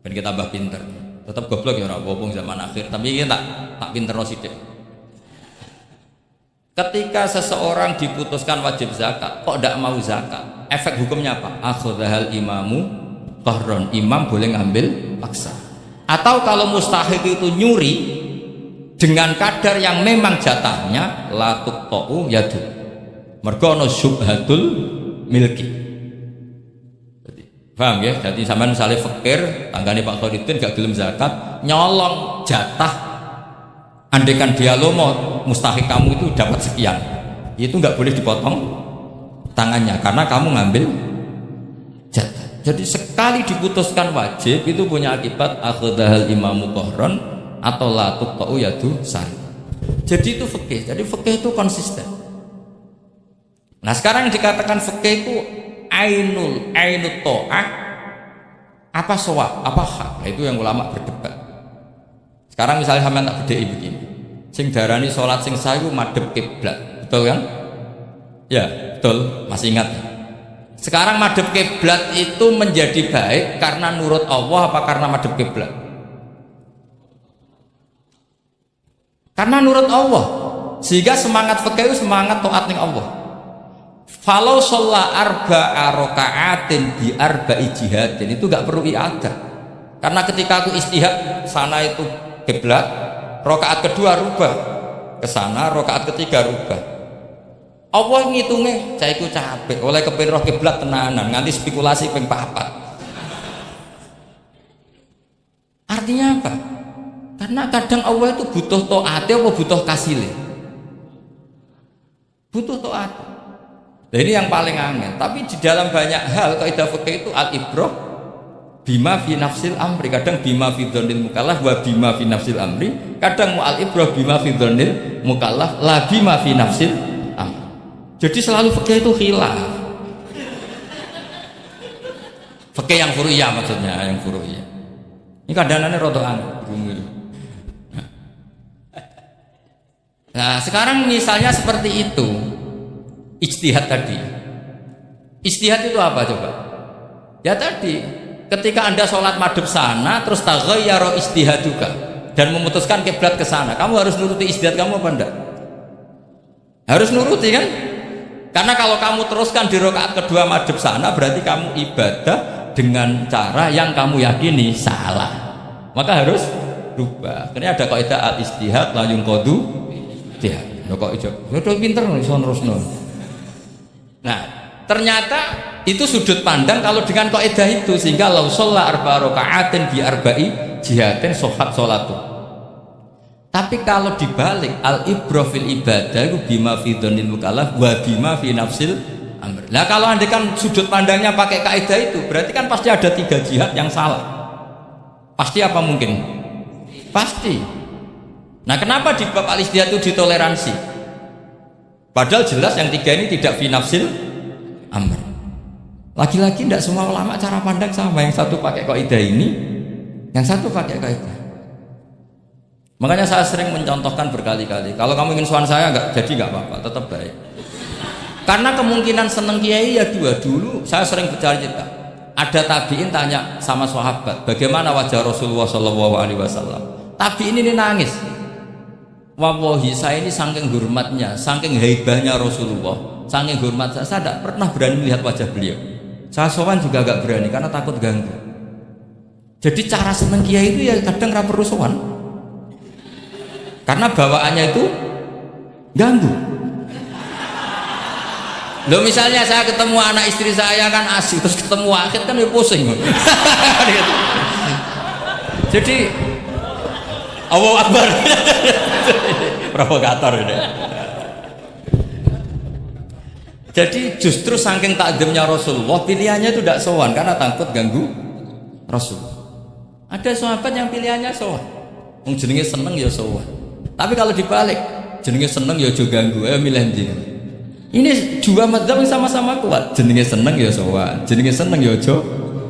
Ben kita tambah pinter. Tetap goblok ya ora apa-apa zaman akhir, tapi iki tak pinterno sithik. Ketika seseorang diputuskan wajib zakat, kok tidak mau zakat? Efek hukumnya apa? Akhdhal imamu qahran. Imam boleh ngambil paksa. Atau kalau mustahik itu nyuri dengan kadar yang memang jatahnya la tuqta'u yadu. Mergo ana syubhatul milki. Paham ya? Jadi sampean misalnya fakir, tanggane Pak Khairuddin gak gelem zakat, nyolong jatah. Andaikan dia lomo, mustahik kamu itu dapat sekian. Itu nggak boleh dipotong tangannya karena kamu ngambil jatah. Jadi sekali diputuskan wajib itu punya akibat akhdhal imamu qahran atau la tuqta'u yadu sari. Jadi itu fikih. Jadi fikih itu konsisten. Nah, sekarang yang dikatakan fikih itu ainut ta'ah apa shawab, apa hak. Nah, itu yang ulama berdebat. Sekarang misalnya sampean tak bedheki begini. Sing darani salat sing sah iku madhep kiblat. Betul kan? Ya, betul. Masih ingat ya? Sekarang madhep kiblat itu menjadi baik karena nurut Allah apa karena madhep kiblat? Karena nurut Allah. Sehingga semangat fikih itu semangat taat ning Allah. Falau sholla arba'a raka'atin bi arba'i jihadin, itu gak perlu i'adah. Karena ketika aku istihad sana itu kiblat, rakaat kedua rubah ke sana, rakaat ketiga rubah. Allah ngitungnya, saya iku capek oleh kepin roh kiblat tenanan nganti spekulasi ping 4. Artinya apa? Karena kadang Allah itu butuh taat apa butuh kasile? Butuh taat. Nah, ini yang paling angin. Tapi di dalam banyak hal kaidah fikih itu al-ibrah bima fi nafsil amri. Kadang bima fi dzannil mukallaf wa bima fi nafsil amri. Kadang mu al-ibrah bima fi dzannil mukallaf la bima fi nafsil amri. Jadi selalu fikih itu khilaf. Fikih yang furu'iyah maksudnya, yang furu'iyah. Ini kadang-kadang rada angin. Nah, sekarang misalnya seperti itu. Ijtihad tadi. Ijtihad itu apa coba? Ya tadi, ketika Anda sholat madhab sana terus taghayyara ijtihaduka dan memutuskan kiblat ke sana, kamu harus nuruti ijtihad kamu apa enggak? Harus nuruti kan? Karena kalau kamu teruskan di rakaat kedua madhab sana, berarti kamu ibadah dengan cara yang kamu yakini salah. Maka harus rubah. Karena ada kaidah al-ijtihad la yunqadu ijtihad. Kok ijo? Udah pinter iso nerusno. Nah, ternyata itu sudut pandang kalau dengan kaidah itu, sehingga lau sholla arba'a raka'atin bi arba'i jihatin sohat sholatu. Tapi kalau dibalik al-ibrah fil ibadah itu bima fi dzannil mukallaf wa bima fi nafsil amr. Nah, kalau Anda kan sudut pandangnya pakai kaidah itu, berarti kan pasti ada 3 jihad yang salah. Pasti apa mungkin? Pasti. Nah, kenapa di bab al-ijtihad itu ditoleransi? Padahal jelas yang 3 ini tidak fi nafsil amr. Lagi-lagi tidak semua ulama cara pandang sama. Yang satu pakai kaidah ini, yang satu pakai kaidah. Makanya saya sering mencontohkan berkali-kali. Kalau kamu ingin sowan saya nggak apa-apa, tetap baik. Karena kemungkinan seneng kiai ya dua. Dulu saya sering bercerita. Ada tabiin tanya sama sahabat, bagaimana wajah Rasulullah SAW. Tabiin ini nangis. Wallahi saya ini saking hormatnya, saking haibahnya Rasulullah, saking hormat saya tidak pernah berani melihat wajah beliau. Saya sowan juga agak berani karena takut ganggu. Jadi cara seneng kiai itu ya kadang ra perlu sowan. Karena bawaannya itu ganggu. Loh, misalnya saya ketemu anak istri saya kan asik, terus ketemu Wahid kan ya pusing. Jadi Allahu Akbar. Provokator ini. Jadi justru saking takdimnya Rasulullah, pilihannya itu tidak sowan karena takut ganggu Rasul. Ada sahabat yang pilihannya sowan, wong jenenge seneng ya sowan. Tapi kalau dibalik, jenenge seneng ya aja ganggu, ayo milih ndi. Ini dua madzhab yang sama-sama kuat, jenenge seneng ya sowan, jenenge seneng ya aja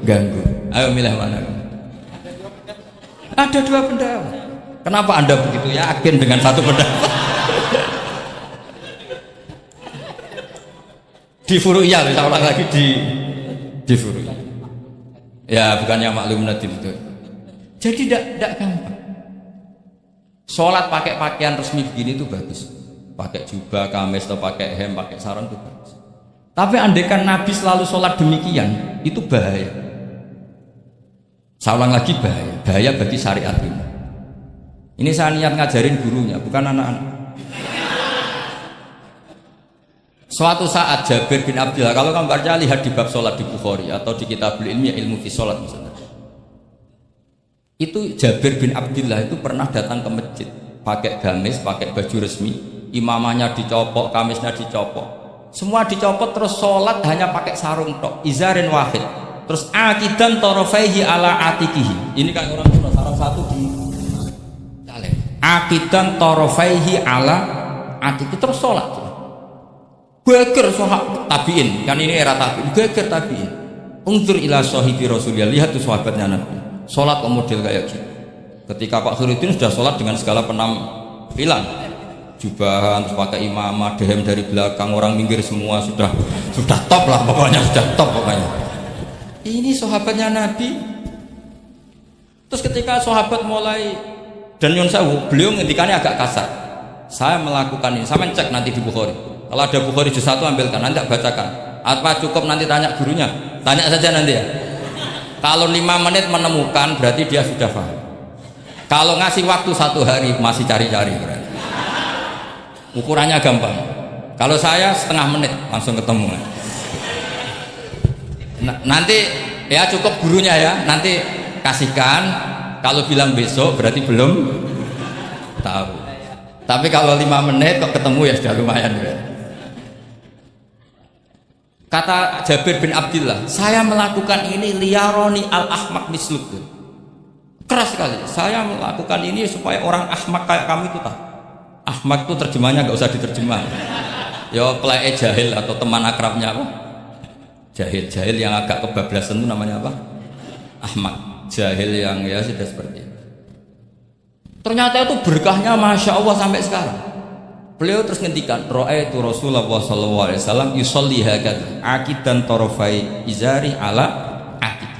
ganggu. Ayo milih mana? Ada 2 pendapat. Kenapa Anda begitu yakin dengan satu pendapat? Di furu'iyah, saya ulang lagi di furu'iyah. Ya, bukannya maklum nadir itu. Jadi tidak gampang. Sholat pakai pakaian resmi begini itu bagus. Pakai jubah, kamis, atau pakai hem, pakai sarung itu bagus. Tapi andaikan Nabi selalu sholat demikian, itu bahaya. Saya ulang lagi, bahaya bagi syariat ini. Ini saya niat ngajarin gurunya, bukan anak-anak. Suatu saat Jabir bin Abdillah, kalau kamu baca lihat di bab sholat di Bukhari atau di kitab ilmiah ilmu fi sholat misalnya, itu Jabir bin Abdillah itu pernah datang ke masjid pakai gamis, pakai baju resmi, imamahnya dicopok, kamisnya dicopok, semua dicopot, terus sholat hanya pakai sarung tok, izarin wahid, terus akidan torofaihi ala atikihi. Ini kayak orang tua sarung satu di akidan torofaihi ala atiki, terus sholat. Geger sahabat tabiin, kan ini era tabiin, geger tabiin. Unzur ila sahibi Rasulullah, lihat tuh sahabatnya Nabi sholat model kayak gitu. Ketika Pak Khairuddin sudah sholat dengan segala penampilan, jubahan, terus pakai imamah, dehem dari belakang, orang minggir semua, sudah top lah pokoknya, sudah top pokoknya. Ini sahabatnya Nabi. Terus ketika sahabat mulai, dan Yun Sewu, beliau ngendikannya agak kasar. saya melakukan ini. Sama cek nanti di Bukhari. Kalau ada Bukhari juz 1 ambilkan, nanti tak bacakan. Apa cukup nanti tanya gurunya? Tanya saja nanti ya. Kalau 5 menit menemukan berarti dia sudah paham. Kalau ngasih waktu 1 hari masih cari-cari berarti. Ukurannya gampang. Kalau saya setengah menit langsung ketemu. Nanti ya cukup gurunya ya. Nanti kasihkan. Kalau bilang besok berarti belum tahu. Tapi kalau 5 menit kok ketemu ya sudah lumayan ya. Kata Jabir bin Abdillah, saya melakukan ini liyaroni al-ahmak misluk. Keras sekali. Saya melakukan ini supaya orang ahmak kayak kamu itu tahu. Ahmak itu terjemahnya nggak usah diterjemah. Ya pelai jahil atau teman akrabnya apa? Jahil yang agak kebablasan itu namanya apa? Ahmak. Jahil yang ya sudah seperti itu. Ternyata itu berkahnya masya Allah sampai sekarang. Beliau terus ngendikan, ra'aitu Rasulullah sallallahu alaihi wasallam yusolli hakadha aqidan tarafai izari ala aqid.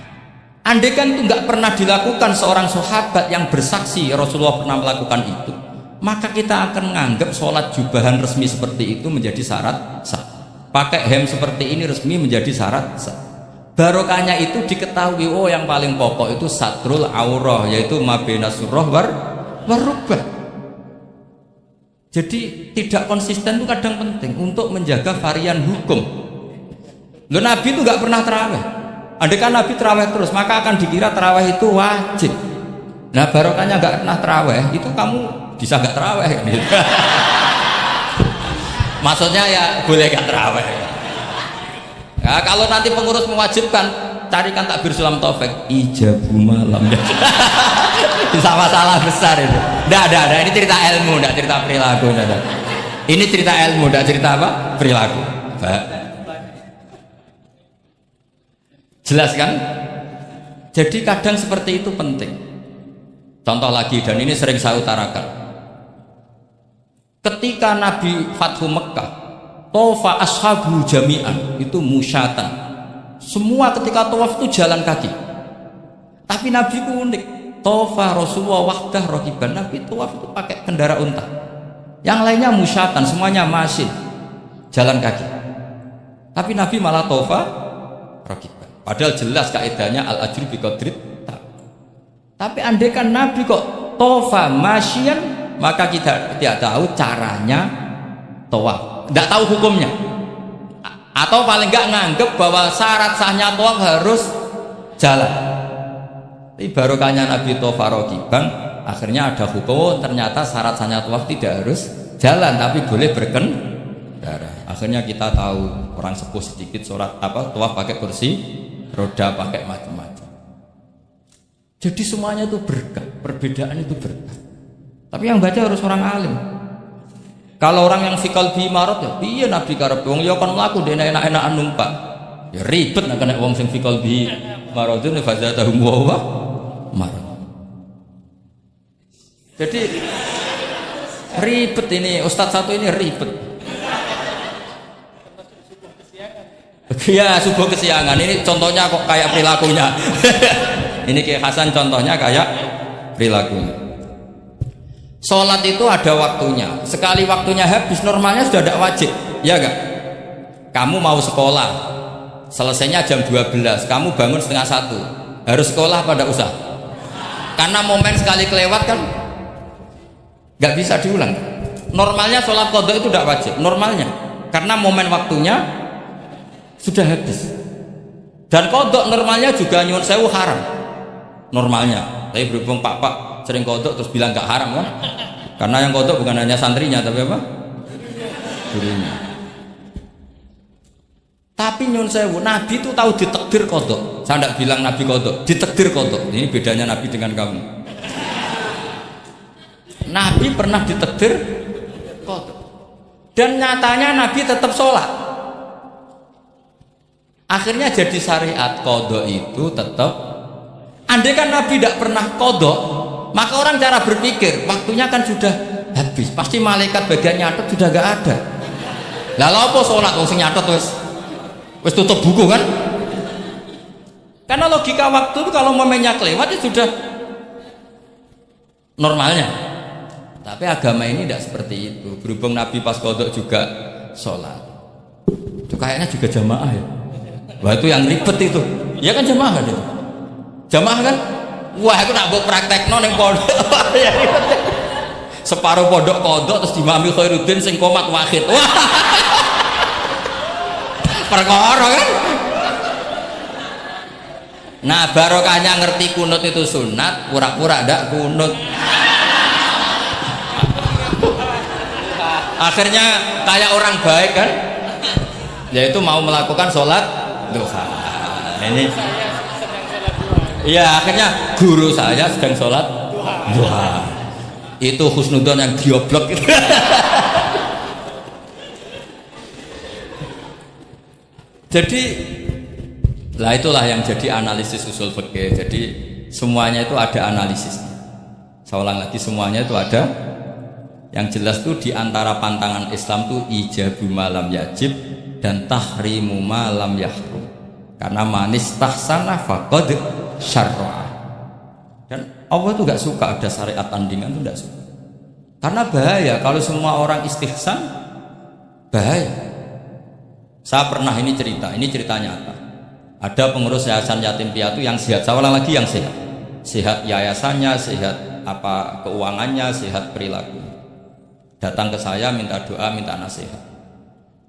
Andai kan itu nggak pernah dilakukan seorang sahabat yang bersaksi Rasulullah pernah melakukan itu, maka kita akan menganggap sholat jubahan resmi seperti itu menjadi syarat sah. Pakai hem seperti ini resmi menjadi syarat sah. Barokahnya itu diketahui, oh yang paling pokok itu satrul aurah, yaitu mabena surah warubah. Jadi tidak konsisten itu kadang penting untuk menjaga varian hukum. Loh, Nabi itu nggak pernah terawih. Andai kan Nabi terawih terus, maka akan dikira terawih itu wajib. Nah barokahnya nggak pernah terawih, itu kamu bisa nggak terawih gitu. Maksudnya ya boleh nggak terawih. Nah, kalau nanti pengurus mewajibkan, carikan takbir sulam taufik ijabu malam. Bisa masalah besar itu. Nggak, ini cerita ilmu, nggak cerita perilaku. Nggak. Ini cerita ilmu, nggak cerita apa? Perilaku. Jelas kan? Jadi kadang seperti itu penting. Contoh lagi, dan ini sering saya utarakan. Ketika Nabi Fathu Mekah, tofa ashabu jami'an, itu musyatan. Semua ketika tawaf itu jalan kaki. Tapi Nabi itu unik. Tofa Rasulullah wahdah rokiban. Nabi tawaf itu pakai kendaraan unta. Yang lainnya musyatan, semuanya masih jalan kaki. Tapi Nabi malah tofa rokiban. Padahal jelas kaidahnya al ajru bi qadrit. Tapi andai kan Nabi kok tofa masyian, maka kita tidak tahu caranya tawaf, tidak tahu hukumnya. Atau paling enggak nganggep bahwa syarat sahnya tawaf harus jalan. Tapi barokahnya Nabi tofa rokiban, akhirnya ada hukum, ternyata syarat sahnya tawaf tidak harus jalan, tapi boleh berkendara. Akhirnya kita tahu orang sepuh sedikit sholat apa tawaf pakai kursi roda, pakai macam-macam. Jadi semuanya itu berkah, perbedaan itu berkah. Tapi yang baca harus orang alim. Kalau orang yang fikal bi marot ya, iya Nabi karep wong ya kon mlaku dene enak-enakan numpak. Ya ribet nek kena wong sing fikal bi marodun fazatahum wa marot. Jadi ribet ini ustadz satu ini ribet. Ya subuh kesiangan ini contohnya kok kayak perilakunya. Ini Kiai Hasan contohnya kayak perilakunya. Sholat itu ada waktunya. Sekali waktunya habis normalnya sudah tidak wajib, ya enggak? Kamu mau sekolah, selesainya jam 12, kamu bangun setengah 1, harus sekolah pada usah. Karena momen sekali kelewat kan nggak bisa diulang. Normalnya sholat qadha itu tidak wajib, normalnya, karena momen waktunya sudah habis. Dan qadha normalnya juga nyuwun sewu haram. Normalnya, tapi berhubung pak sering kodok terus bilang gak haram kan? Karena yang kodok bukan hanya santrinya tapi apa? Gurunya. Tapi nyun sewu, Nabi itu tahu ditakdir kodok. Saya tidak bilang Nabi kodok, ditakdir kodok. Ini bedanya Nabi dengan kamu. Nabi pernah ditakdir kodok. Dan nyatanya Nabi tetap sholat. Akhirnya jadi syariat kodok itu tetap. Andai kan Nabi tidak pernah kodok, maka orang cara berpikir waktunya kan sudah habis, pasti malaikat bagian nyatet sudah gak ada. Lalu apa sholat wong sing nyatet wis tutup buku kan? Karena logika waktu itu kalau momennya kelewat itu sudah normalnya. Tapi agama ini tidak seperti itu. Berhubung Nabi pas kodok juga sholat, itu kayaknya juga jamaah ya. Wah itu yang ribet itu. Ya kan jamaah kan itu. Jamaah kan? Wah aku nak buat praktek neng pondok. Ya ribet. Separuh pondok kodok terus dimami Khairuddin sing komat wahid. Wah. Perkara kan? Nah barokahnya ngerti kunut itu sunat, pura-pura ndak kunut. Akhirnya kayak orang baik kan, yaitu mau melakukan sholat duha. Ini iya akhirnya guru saya sedang sholat duha. Itu husnudon yang dioblok itu. Jadi lah itulah yang jadi analisis usul fikih. Jadi semuanya itu ada analisisnya. Saya ulang lagi, semuanya itu ada. Yang jelas tuh di antara pantangan Islam tuh ijabu malam yajib dan tahrimu malam yahrum. Karena manis tahsana faqad syarra. Dan Allah tuh gak suka ada syariat tandingan tuh gak suka. Karena bahaya kalau semua orang istihsan, bahaya. Saya pernah ini cerita nyata. Ada pengurus yayasan yatim piatu yang sehat. Saya ulang lagi, yang sehat. Sehat yayasannya, sehat apa keuangannya, sehat perilaku. Datang ke saya minta doa, minta nasihat.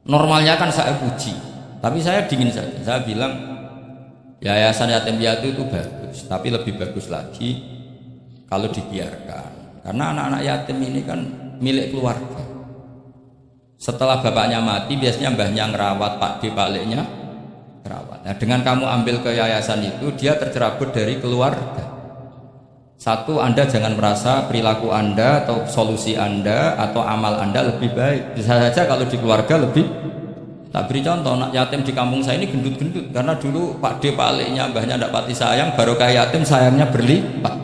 Normalnya kan saya puji, tapi saya dingin saja. Saya bilang yayasan yatim piatu itu bagus, tapi lebih bagus lagi kalau dibiarkan. Karena anak-anak yatim ini kan milik keluarga. Setelah bapaknya mati, biasanya mbahnya ngerawat, Pak D, Pak Leknya ngerawat. Nah, dengan kamu ambil ke yayasan itu, dia tercerabut dari keluarga. Satu, Anda jangan merasa perilaku Anda atau solusi Anda atau amal Anda lebih baik. Bisa saja kalau di keluarga lebih. Tak beri contoh, anak yatim di kampung saya ini gendut-gendut karena dulu Pak D, Pak Leknya, mbahnya tidak pati sayang, barokah yatim sayangnya berlipat.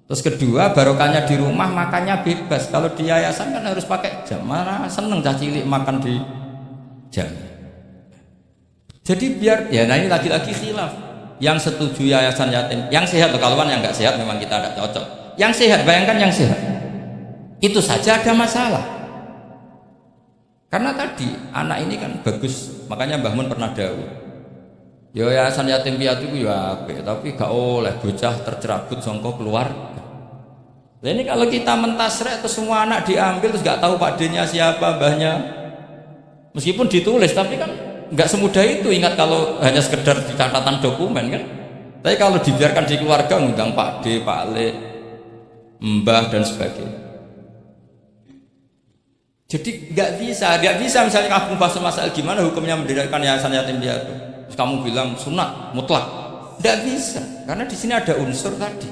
Terus kedua, barokahnya di rumah makannya bebas. Kalau di yayasan kan harus pakai jam. Mana seneng cah cilik makan di jam. Jadi biar ya, nah ini lagi-lagi khilaf. Yang setuju yayasan yatim, yang sehat loh, kalau yang nggak sehat memang kita tidak cocok. Yang sehat, bayangkan yang sehat, itu saja ada masalah. Karena tadi anak ini kan bagus, makanya Mbah Mun pernah dawuh, yayasan yatim piatu itu ya apik, tapi gak oleh bocah tercerabut sangka keluarga. Nah ini kalau kita mentasrek terus semua anak diambil terus gak tahu Pak D-nya siapa, mbahnya, meskipun ditulis tapi kan nggak semudah itu. Ingat kalau hanya sekedar di catatan dokumen kan, tapi kalau dibiarkan di keluarga ngundang Pak D, Pak Le, Mbah dan sebagainya. Jadi nggak bisa misalnya kamu bahas masalah gimana hukumnya mendirikan yayasan yatim piatu, terus kamu bilang sunat mutlak, nggak bisa karena di sini ada unsur tadi.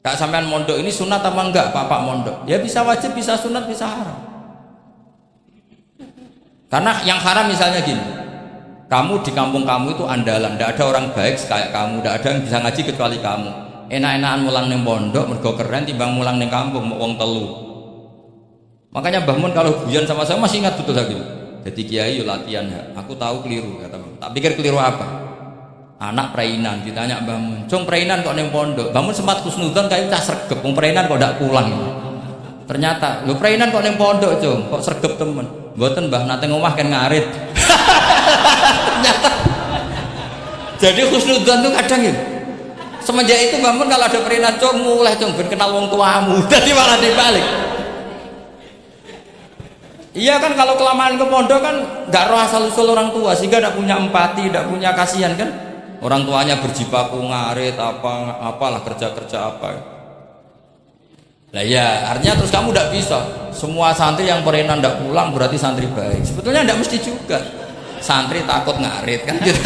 Kak sampean mondok ini sunat apa enggak, Pak mondok? Ya bisa wajib, bisa sunat, bisa haram. Karena yang haram misalnya gini, kamu di kampung kamu itu andalan, tidak ada orang baik kayak kamu, tidak ada yang bisa ngaji kecuali kamu. Enak-enakan mulang neng pondok, mergo keren timbang mulang neng kampung, mau wong telu. Makanya Mbah Mun kalau guyon sama saya masih ingat betul lagi. Jadi kiai yo latihan ya. Aku tahu keliru kata Mbah. Tak pikir keliru apa? Anak perainan ditanya Mbah Mun, "Cung perainan kok neng pondok?" Mbah Mun sempat husnudzon kayak cah sregep, wong perainan kok ndak pulang. Ternyata, "Lho perainan kok neng pondok, Cung? Kok sregep temen?" "Mboten, Mbah, nate ngomah kan ngarit." Ternyata. Jadi husnudzon tuh kadang ya. Semenjak itu Mbah Mun kalau ada perainan, "Cung, mulai Cung ben kenal wong tuamu." Dadi malah dibalik. Iya kan kalau kelamaan ke pondok kan nggak roh asal usul orang tua sehingga tidak punya empati, tidak punya kasihan kan. Orang tuanya berjibaku ngarit apalah kerja apa. Lah ya artinya terus kamu tidak bisa semua santri yang perenan tidak pulang berarti santri baik. Sebetulnya tidak mesti juga. Santri takut ngarit kan gitu.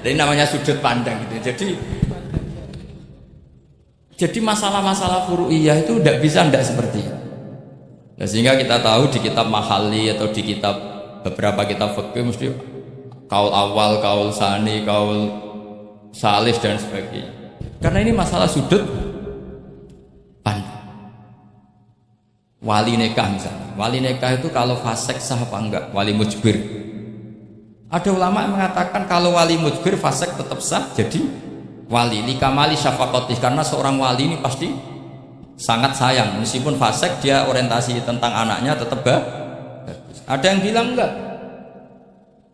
Jadi namanya sudut pandang gitu. Jadi masalah-masalah furu'iyah itu tidak bisa tidak seperti itu. Nah, sehingga kita tahu di kitab Mahali atau di kitab beberapa kitab fikih mesti kaul awal, kaul sani, kaul salis dan sebagainya. Karena ini masalah sudut pandang. Wali nikah misalnya, wali nikah itu kalau fasik sah apa enggak? Wali mujbir. Ada ulama yang mengatakan kalau wali mujbir fasik tetap sah jadi wali. Likamali syafaqatih, karena seorang wali ini pasti sangat sayang, meskipun fasik dia orientasi tentang anaknya tetap bagus. Ada yang bilang enggak,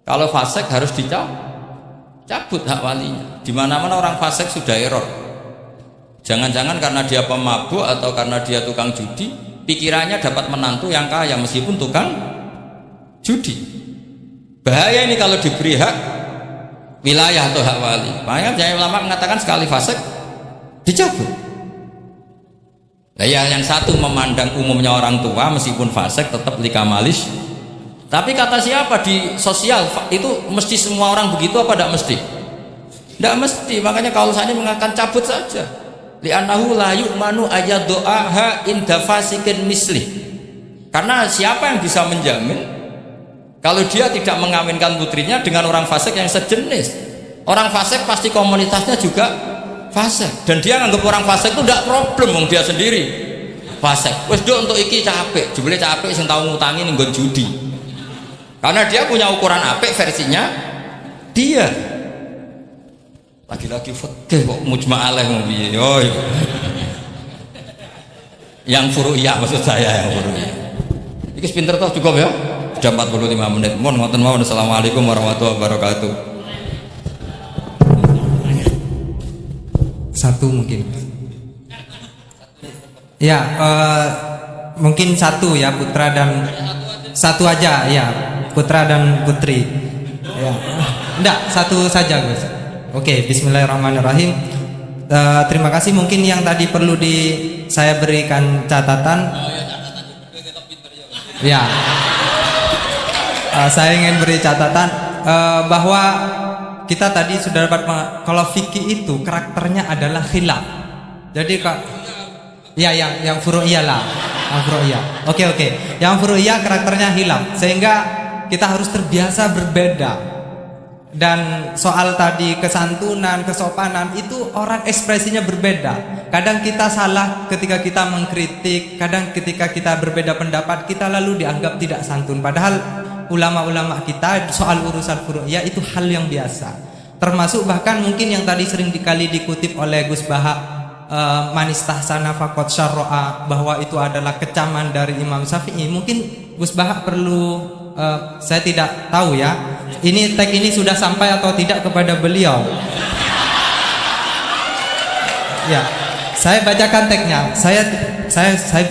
kalau fasik harus dicabut hak walinya. Di mana-mana orang fasik sudah error. Jangan-jangan karena dia pemabuk atau karena dia tukang judi, pikirannya dapat menantu yang kaya meskipun tukang judi. Bahaya ini kalau diberi hak wilayah atau hak wali. Makanya jangan ulama mengatakan sekali fasik dicabut. Nah, yang satu memandang umumnya orang tua meskipun fasik tetap likamalis. Tapi kata siapa di sosial itu mesti semua orang begitu apa tidak mesti? Tidak mesti. Makanya kalau saya ini mengatakan cabut saja. Li'annahu la yu'manu ayyadu'aha inda fasikin misli. Karena siapa yang bisa menjamin kalau dia tidak mengawinkan putrinya dengan orang fasik yang sejenis? Orang fasik pasti komunitasnya juga fasik, dan dia nganggap orang fasik itu tidak problem, wong dia sendiri fasik. Wes do untuk iki capek, jebule capek sing tau ngutangi ning nggon judi. Karena dia punya ukuran apik versinya dia. Lagi-lagi fikih kok mujma' alaih mau piye? Oh, iya. Yang furu'iyah maksud saya, yang furu'iyah. Iki pinter toh, cukup ya? Sudah 45 menit. Mohon ngoten mawon. Assalamualaikum warahmatullahi wabarakatuh. Satu mungkin. Ya, mungkin satu ya, putra dan satu aja ya, putra dan putri. Ya. Enggak, satu saja, Gus. Oke, bismillahirrahmanirrahim. Terima kasih. Mungkin yang tadi perlu saya berikan catatan. Ya, saya ingin beri catatan bahwa kita tadi sudah dapat kalau fikih itu karakternya adalah khilaf. Jadi ya yang furu'iyah lah, yang furu'iyah. Oke. Yang furu'iyah karakternya khilaf, sehingga kita harus terbiasa berbeda. Dan soal tadi kesantunan, kesopanan itu orang ekspresinya berbeda. Kadang kita salah ketika kita mengkritik, kadang ketika kita berbeda pendapat kita lalu dianggap tidak santun. Padahal ulama-ulama kita soal urusan furu'iyah itu hal yang biasa. Termasuk bahkan mungkin yang tadi sering dikali dikutip oleh Gus Bahak, manistahsana faqad syarra'a, bahwa itu adalah kecaman dari Imam Syafi'i. Mungkin Gus Bahak perlu, saya tidak tahu ya, ini tag ini sudah sampai atau tidak kepada beliau. Ya, saya bacakan tagnya. Saya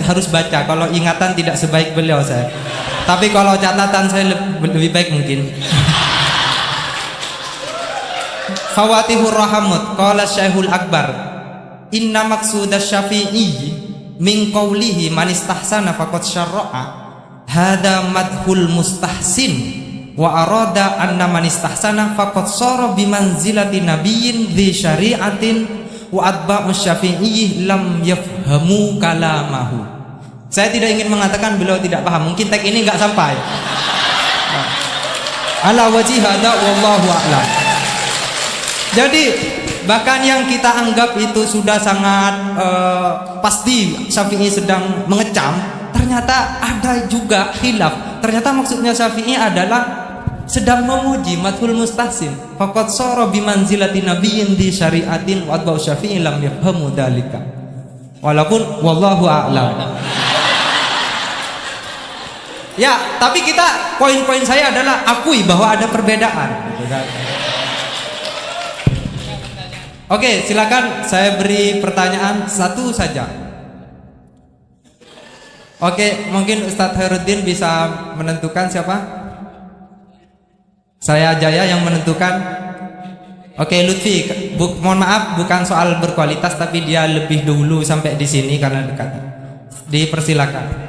harus baca. Kalau ingatan tidak sebaik beliau saya. Tapi kalau catatan saya lebih baik mungkin. Fawatihur Rahamut qala Syekhul Akbar, inna maqsudas Syafi'i min qawlihi man istahsana faqad syarra'a hada madhul mustahsin wa arada anna man istahsana faqad sara bimanzilati nabiyyin dzi syari'atin wa atba'u Syafi'i lam yafhamu kalamahu. Saya tidak ingin mengatakan beliau tidak paham, mungkin tag ini enggak sampai. Ala wajhi hada wallahu a'lam. Jadi bahkan yang kita anggap itu sudah sangat pasti Syafi'i sedang mengecam, ternyata ada juga khilaf. Ternyata maksudnya Syafi'i adalah sedang memuji, madhul mustahsin. Faqad sara bimanzilati nabiyyin di syari'atin wa atba'u Syafi'i lam yafhamu dzalika. Walaupun wallahu a'lam. Ya, tapi kita poin-poin saya adalah akui bahwa ada perbedaan. Oke, silakan saya beri pertanyaan satu saja. Oke, mungkin Ustadz Khairuddin bisa menentukan siapa? Saya Jaya yang menentukan. Oke, Lutfi, mohon maaf bukan soal berkualitas tapi dia lebih dulu sampai di sini karena dekat. Dipersilakan.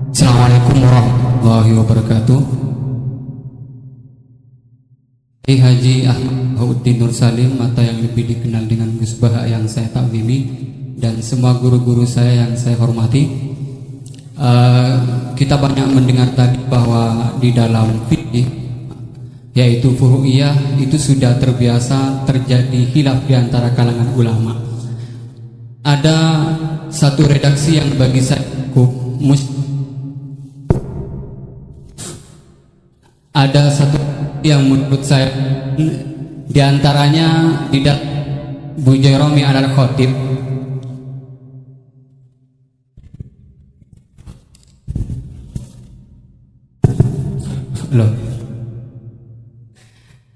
Assalamualaikum warahmatullahi wabarakatuh. Haji Ahmaduddin Nur Salim atau yang lebih dikenal dengan Gus Bahak yang saya takzimi, dan semua guru-guru saya yang saya hormati. Kita banyak mendengar tadi bahwa di dalam fikih yaitu furu'iyah itu sudah terbiasa terjadi khilaf di antara kalangan ulama. Ada satu redaksi yang bagi saya cukup ada satu yang menurut saya diantaranya di Bu Jairomi Al-Khatib. Loh.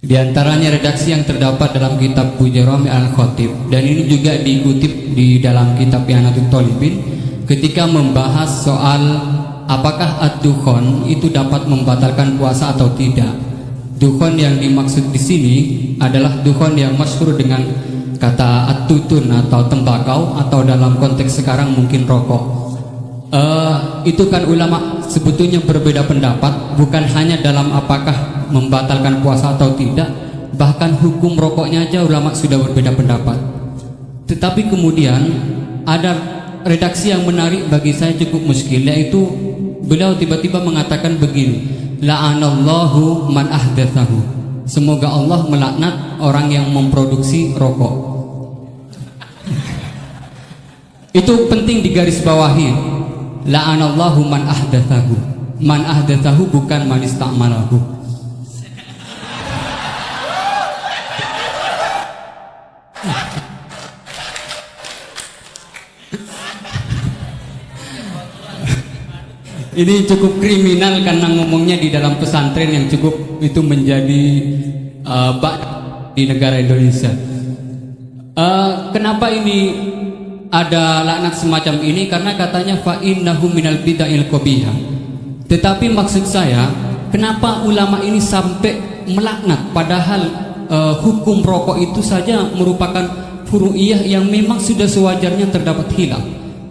Di antaranya redaksi yang terdapat dalam kitab Bu Jairomi Al-Khatib, dan ini juga dikutip di dalam kitab Ihanatul Thalibin ketika membahas soal apakah ad-dukhon itu dapat membatalkan puasa atau tidak. Dukhon yang dimaksud di sini adalah dukhon yang masyhur dengan kata at-tutun atau tembakau, atau dalam konteks sekarang mungkin rokok. Itu kan ulama sebetulnya berbeda pendapat, bukan hanya dalam apakah membatalkan puasa atau tidak, bahkan hukum rokoknya aja ulama sudah berbeda pendapat. Tetapi kemudian ada redaksi yang menarik bagi saya cukup muskil, yaitu beliau tiba-tiba mengatakan begini, la'anallahu man ahdatsahu, semoga Allah melaknat orang yang memproduksi rokok. Itu penting digarisbawahi. La'anallahu man ahdatsahu. Man ahdatsahu bukan man ista'malahu. Ini cukup kriminal karena ngomongnya di dalam pesantren yang cukup itu menjadi bak di negara Indonesia. Kenapa ini ada laknat semacam ini? Karena katanya fa innahu minal bid'il qabihah. Tetapi maksud saya, kenapa ulama ini sampai melaknat padahal hukum rokok itu saja merupakan furu'iyah yang memang sudah sewajarnya terdapat khilaf.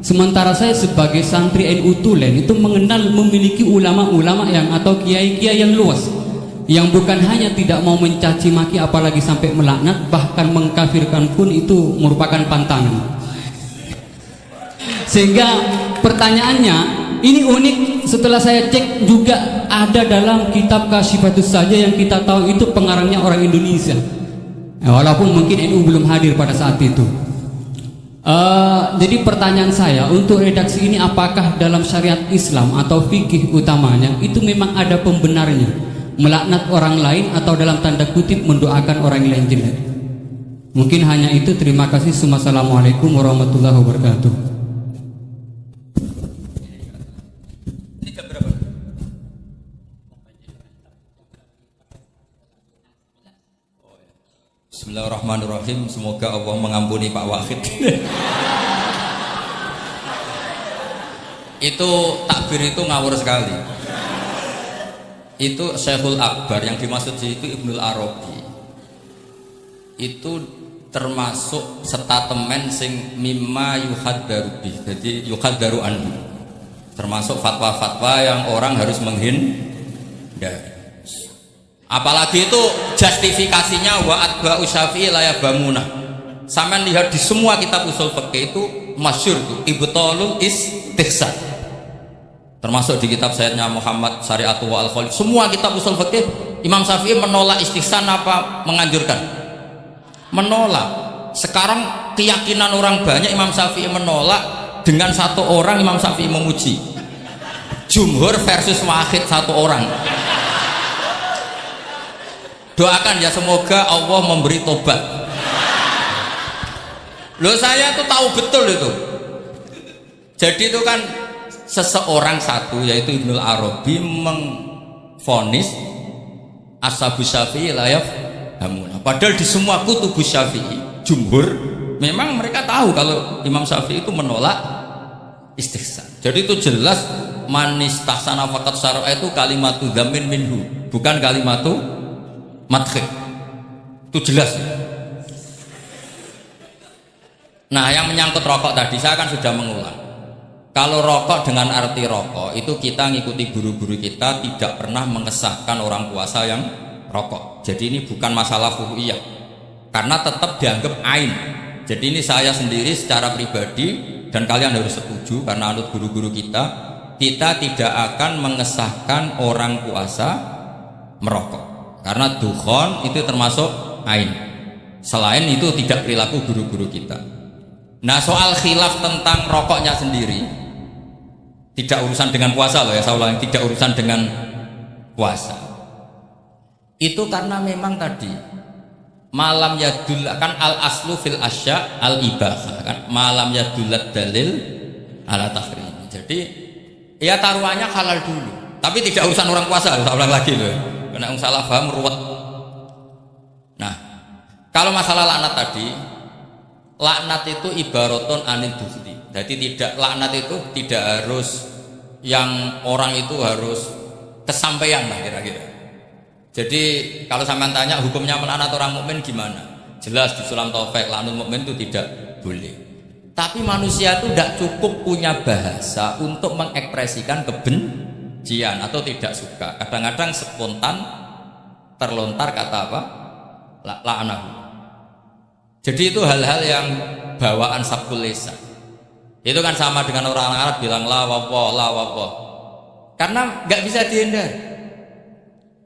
Sementara saya sebagai santri NU Tulen itu mengenal memiliki ulama-ulama yang atau kiai-kiai yang luas, yang bukan hanya tidak mau mencaci maki apalagi sampai melaknat, bahkan mengkafirkan pun itu merupakan pantangan. Sehingga pertanyaannya ini unik, setelah saya cek juga ada dalam kitab Kasyifatus saja yang kita tahu itu pengarangnya orang Indonesia, walaupun mungkin NU belum hadir pada saat itu. Jadi pertanyaan saya untuk redaksi ini, apakah dalam syariat Islam atau fikih utamanya itu memang ada pembenarnya melaknat orang lain atau dalam tanda kutip mendoakan orang lain jelek? Mungkin hanya itu. Terima kasih. Wassalamualaikum warahmatullahi wabarakatuh. Bismillahirrahmanirrahim. Semoga Allah mengampuni Pak Wahid. Itu takbir itu ngawur sekali. Itu Syekhul Akbar yang dimaksud itu Ibnul Arabi. Itu termasuk statement sing mimma yuhaddaru bih. Jadi yuhaddaru anhu. Termasuk fatwa-fatwa yang orang harus menghindari. Apalagi itu justifikasinya wa atba'u syafi'i la yabamuna. Sampean lihat di semua kitab usul fikih itu masyhur itu ibtalul istihsan. Termasuk di kitab Sayyidina Muhammad Syari'atu wa Al-Khalid. Semua kitab usul fikih Imam Syafi'i menolak istihsan apa menganjurkan? Menolak. Sekarang keyakinan orang banyak Imam Syafi'i menolak, dengan satu orang Imam Syafi'i memuji. Jumhur versus wahid satu orang. Doakan ya semoga Allah memberi tobat. Loh, saya tuh tahu betul itu. Jadi itu kan seseorang satu yaitu Ibnul Arabi mengvonis Ashabus Syafi'i la yafhamuna. Padahal di semua kutubus Syafi'i jumhur memang mereka tahu kalau Imam Syafi'i itu menolak istihsan. Jadi itu jelas manis tahsana faqat syara'a itu kalimatu dhamin minhu, bukan kalimatu madkhil. Itu jelas. Nah, yang menyangkut rokok tadi saya kan sudah mengulang. Kalau rokok dengan arti rokok itu kita ngikuti guru-guru kita tidak pernah mengesahkan orang puasa yang rokok. Jadi ini bukan masalah furu'iyah, karena tetap dianggap ain. Jadi ini saya sendiri secara pribadi dan kalian harus setuju karena anut guru-guru kita tidak akan mengesahkan orang puasa merokok. Karena dukhon itu termasuk ain. Selain itu tidak perilaku guru-guru kita. Nah, soal khilaf tentang rokoknya sendiri tidak urusan dengan puasa loh ya, saya ulangi, tidak urusan dengan puasa. Itu karena memang tadi malam yadul kan al aslu fil asya al ibahah kan malam yadulat dalil ala tahrim. Jadi ya taruhannya halal dulu. Tapi tidak urusan orang puasa, saya ulang lagi loh. Karena salah paham ruwet. Nah, kalau masalah laknat tadi, laknat itu ibaratun anil dukhli. Jadi tidak laknat itu tidak harus yang orang itu harus kesampaian lah kira-kira. Jadi kalau sampean tanya hukumnya melaknat orang mukmin gimana? Jelas di Sulam Taufik laknat mukmin itu tidak boleh. Tapi manusia itu tidak cukup punya bahasa untuk mengekspresikan kebencian atau tidak suka. Kadang-kadang spontan terlontar kata apa? Laknat. Jadi itu hal-hal yang bawaan sabkul lisan. Itu kan sama dengan orang Arab bilang la wawah. Karena nggak bisa dihindari.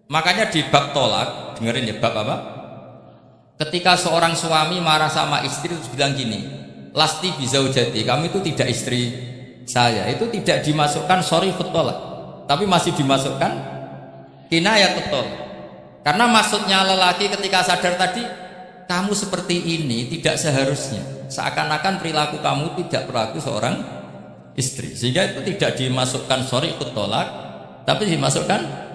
Makanya di bab tolak, dengerin ya bab apa? Ketika seorang suami marah sama istri terus bilang gini, lasti bizaujati, kamu itu tidak istri saya. Itu tidak dimasukkan sorry tolak, tapi masih dimasukkan kinayat tolak. Karena maksudnya lelaki ketika sadar tadi, kamu seperti ini tidak seharusnya. Seakan-akan perilaku kamu tidak perilaku seorang istri. Sehingga itu tidak dimasukkan sorry tolak, tapi dimasukkan.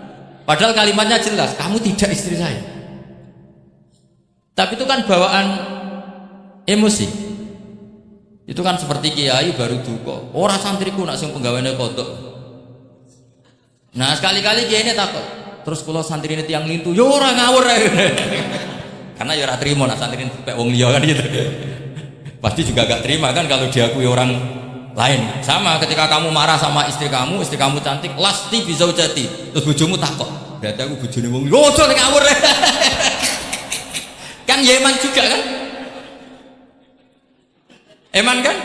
Padahal kalimatnya jelas, kamu tidak istri saya. Tapi itu kan bawaan emosi. Itu kan seperti kiai baru duka. Ora santriku nak sing penggaweane kodok. Nah sekali-kali kiai ini takut. Terus kalau santri ini tiang lintu, yo ora ngawur. Karena ya ora trimo nak santri ini pek wong liya kan gitu. Pasti juga gak terima kan kalau diakui orang lain. Sama ketika kamu marah sama istri kamu cantik, lasti bizaujati. Terus bojomu takut. Berarti aku bojone wong liya. Ojo nek ngawur. Kan Yeman juga kan? Eman kan?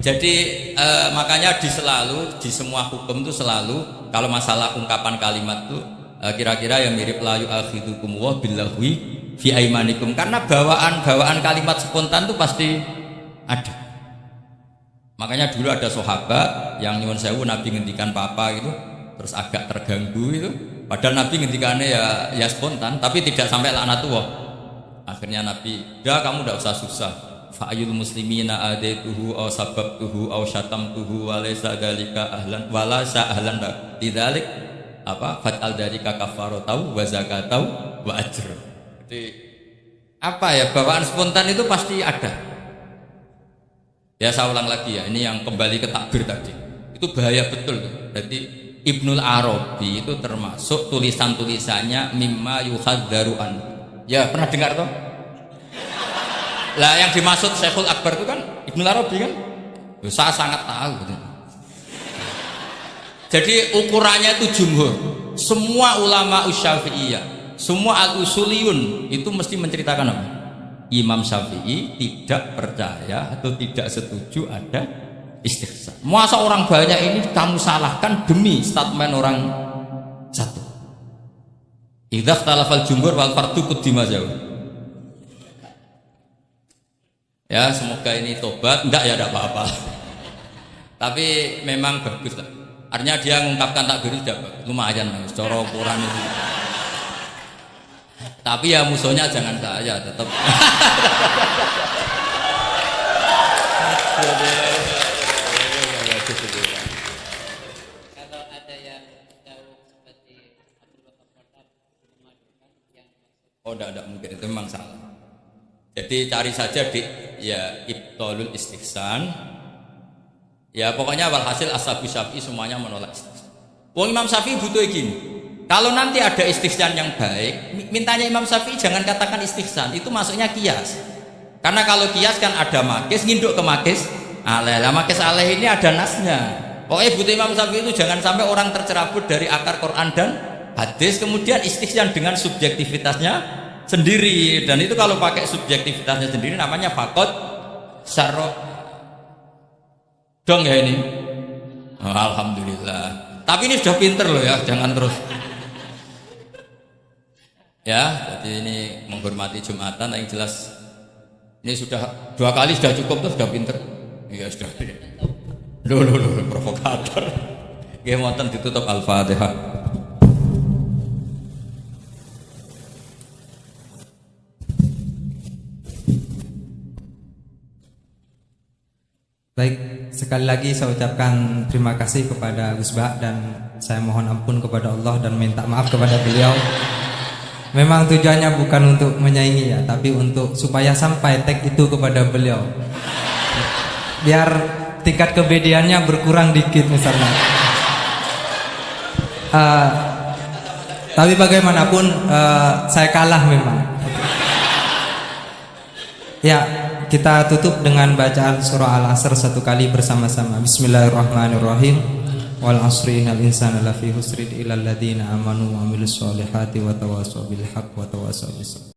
Jadi makanya di semua hukum itu selalu kalau masalah ungkapan kalimat itu kira-kira yang mirip la yu'akhidukum wa billahi fi aimanikum, karena bawaan kalimat spontan itu pasti ada. Makanya dulu ada sahabat yang nyuwun sewu Nabi ngendikan papa gitu, terus agak terganggu itu, padahal Nabi ngendikannya ya spontan, tapi tidak sampai laknatullah. Akhirnya Nabi, "Dah kamu tidak usah susah. Fa'ayul muslimina adaituhu aw sababtuhu aw syatamtuhu wa laysa dzalika ahlan wa laysa ahlan lidzalik apa fatal dzalika kafaratau wa zakatau wa ajr." Jadi apa ya, bawaan spontan itu pasti ada. Ya saya ulang lagi ya, ini yang kembali ke takbir tadi. Itu bahaya betul tuh. Jadi Ibnul Arabi itu termasuk tulisan-tulisannya mimma yuhadzaru an. Ya pernah dengar toh? Lah yang dimaksud Syekhul Akbar itu kan Ibnul Arabi kan? Saya sangat tahu gitu. Jadi ukurannya itu jumhur. Semua ulama Syafi'iyah, semua al-usuliyun itu mesti menceritakan apa? Imam Syafi'i tidak percaya atau tidak setuju ada istihsan. Masa orang banyak ini kamu salahkan demi statement orang satu. Idza ikhtalafal jumhur wal fardu quddima jauh. Ya semoga ini tobat, enggak ya enggak apa-apa. Tapi memang bagus lah. Artinya dia mengungkapkan takbir itu lumayan cara ukuran itu. Tapi ya musuhnya jangan saya tetap. Kalau ada yang jauh seperti Abdul Wahab yang Oh enggak mungkin, itu memang salah. Jadi cari saja di ya ibtalul istihsan. Ya pokoknya walhasil ashabu Syafi'i semuanya menolak istihsan. Wong Imam Syafi'i butuh gini. Kalau nanti ada istihsan yang baik, mintanya Imam Syafi'i jangan katakan istihsan, itu masuknya kias. Karena kalau kias kan ada makis, nginduk ke makis aleh. Lah makis aleh ini ada nasnya. Pokoknya butuh Imam Syafi'i itu jangan sampai orang tercerabut dari akar Quran dan hadis kemudian istihsan dengan subjektivitasnya sendiri, dan itu kalau pakai subjektivitasnya sendiri namanya fakot syarro dong ya ini. Oh, alhamdulillah. Tapi ini sudah pinter loh ya, jangan terus ya. Jadi ini menghormati Jumatan yang jelas ini sudah 2 kali sudah cukup tuh, sudah pinter ya sudah. Loh provokator. Nggih wonten ditutup Al-Fatihah. Baik, sekali lagi saya ucapkan terima kasih kepada Gus Bah dan saya mohon ampun kepada Allah dan minta maaf kepada beliau. Memang tujuannya bukan untuk menyaingi ya, tapi untuk supaya sampai tag itu kepada beliau. Biar tingkat kebedaannya berkurang dikit misalnya. Tapi bagaimanapun saya kalah memang. Ya, kita tutup dengan bacaan surah Al-Asr satu kali bersama-sama. Bismillahirrahmanirrahim. Wal asri innal insana lafi husrin illal ladzina amanu wa amilus solihati wa tawassaw bil haqq wa tawassaw bis sabr.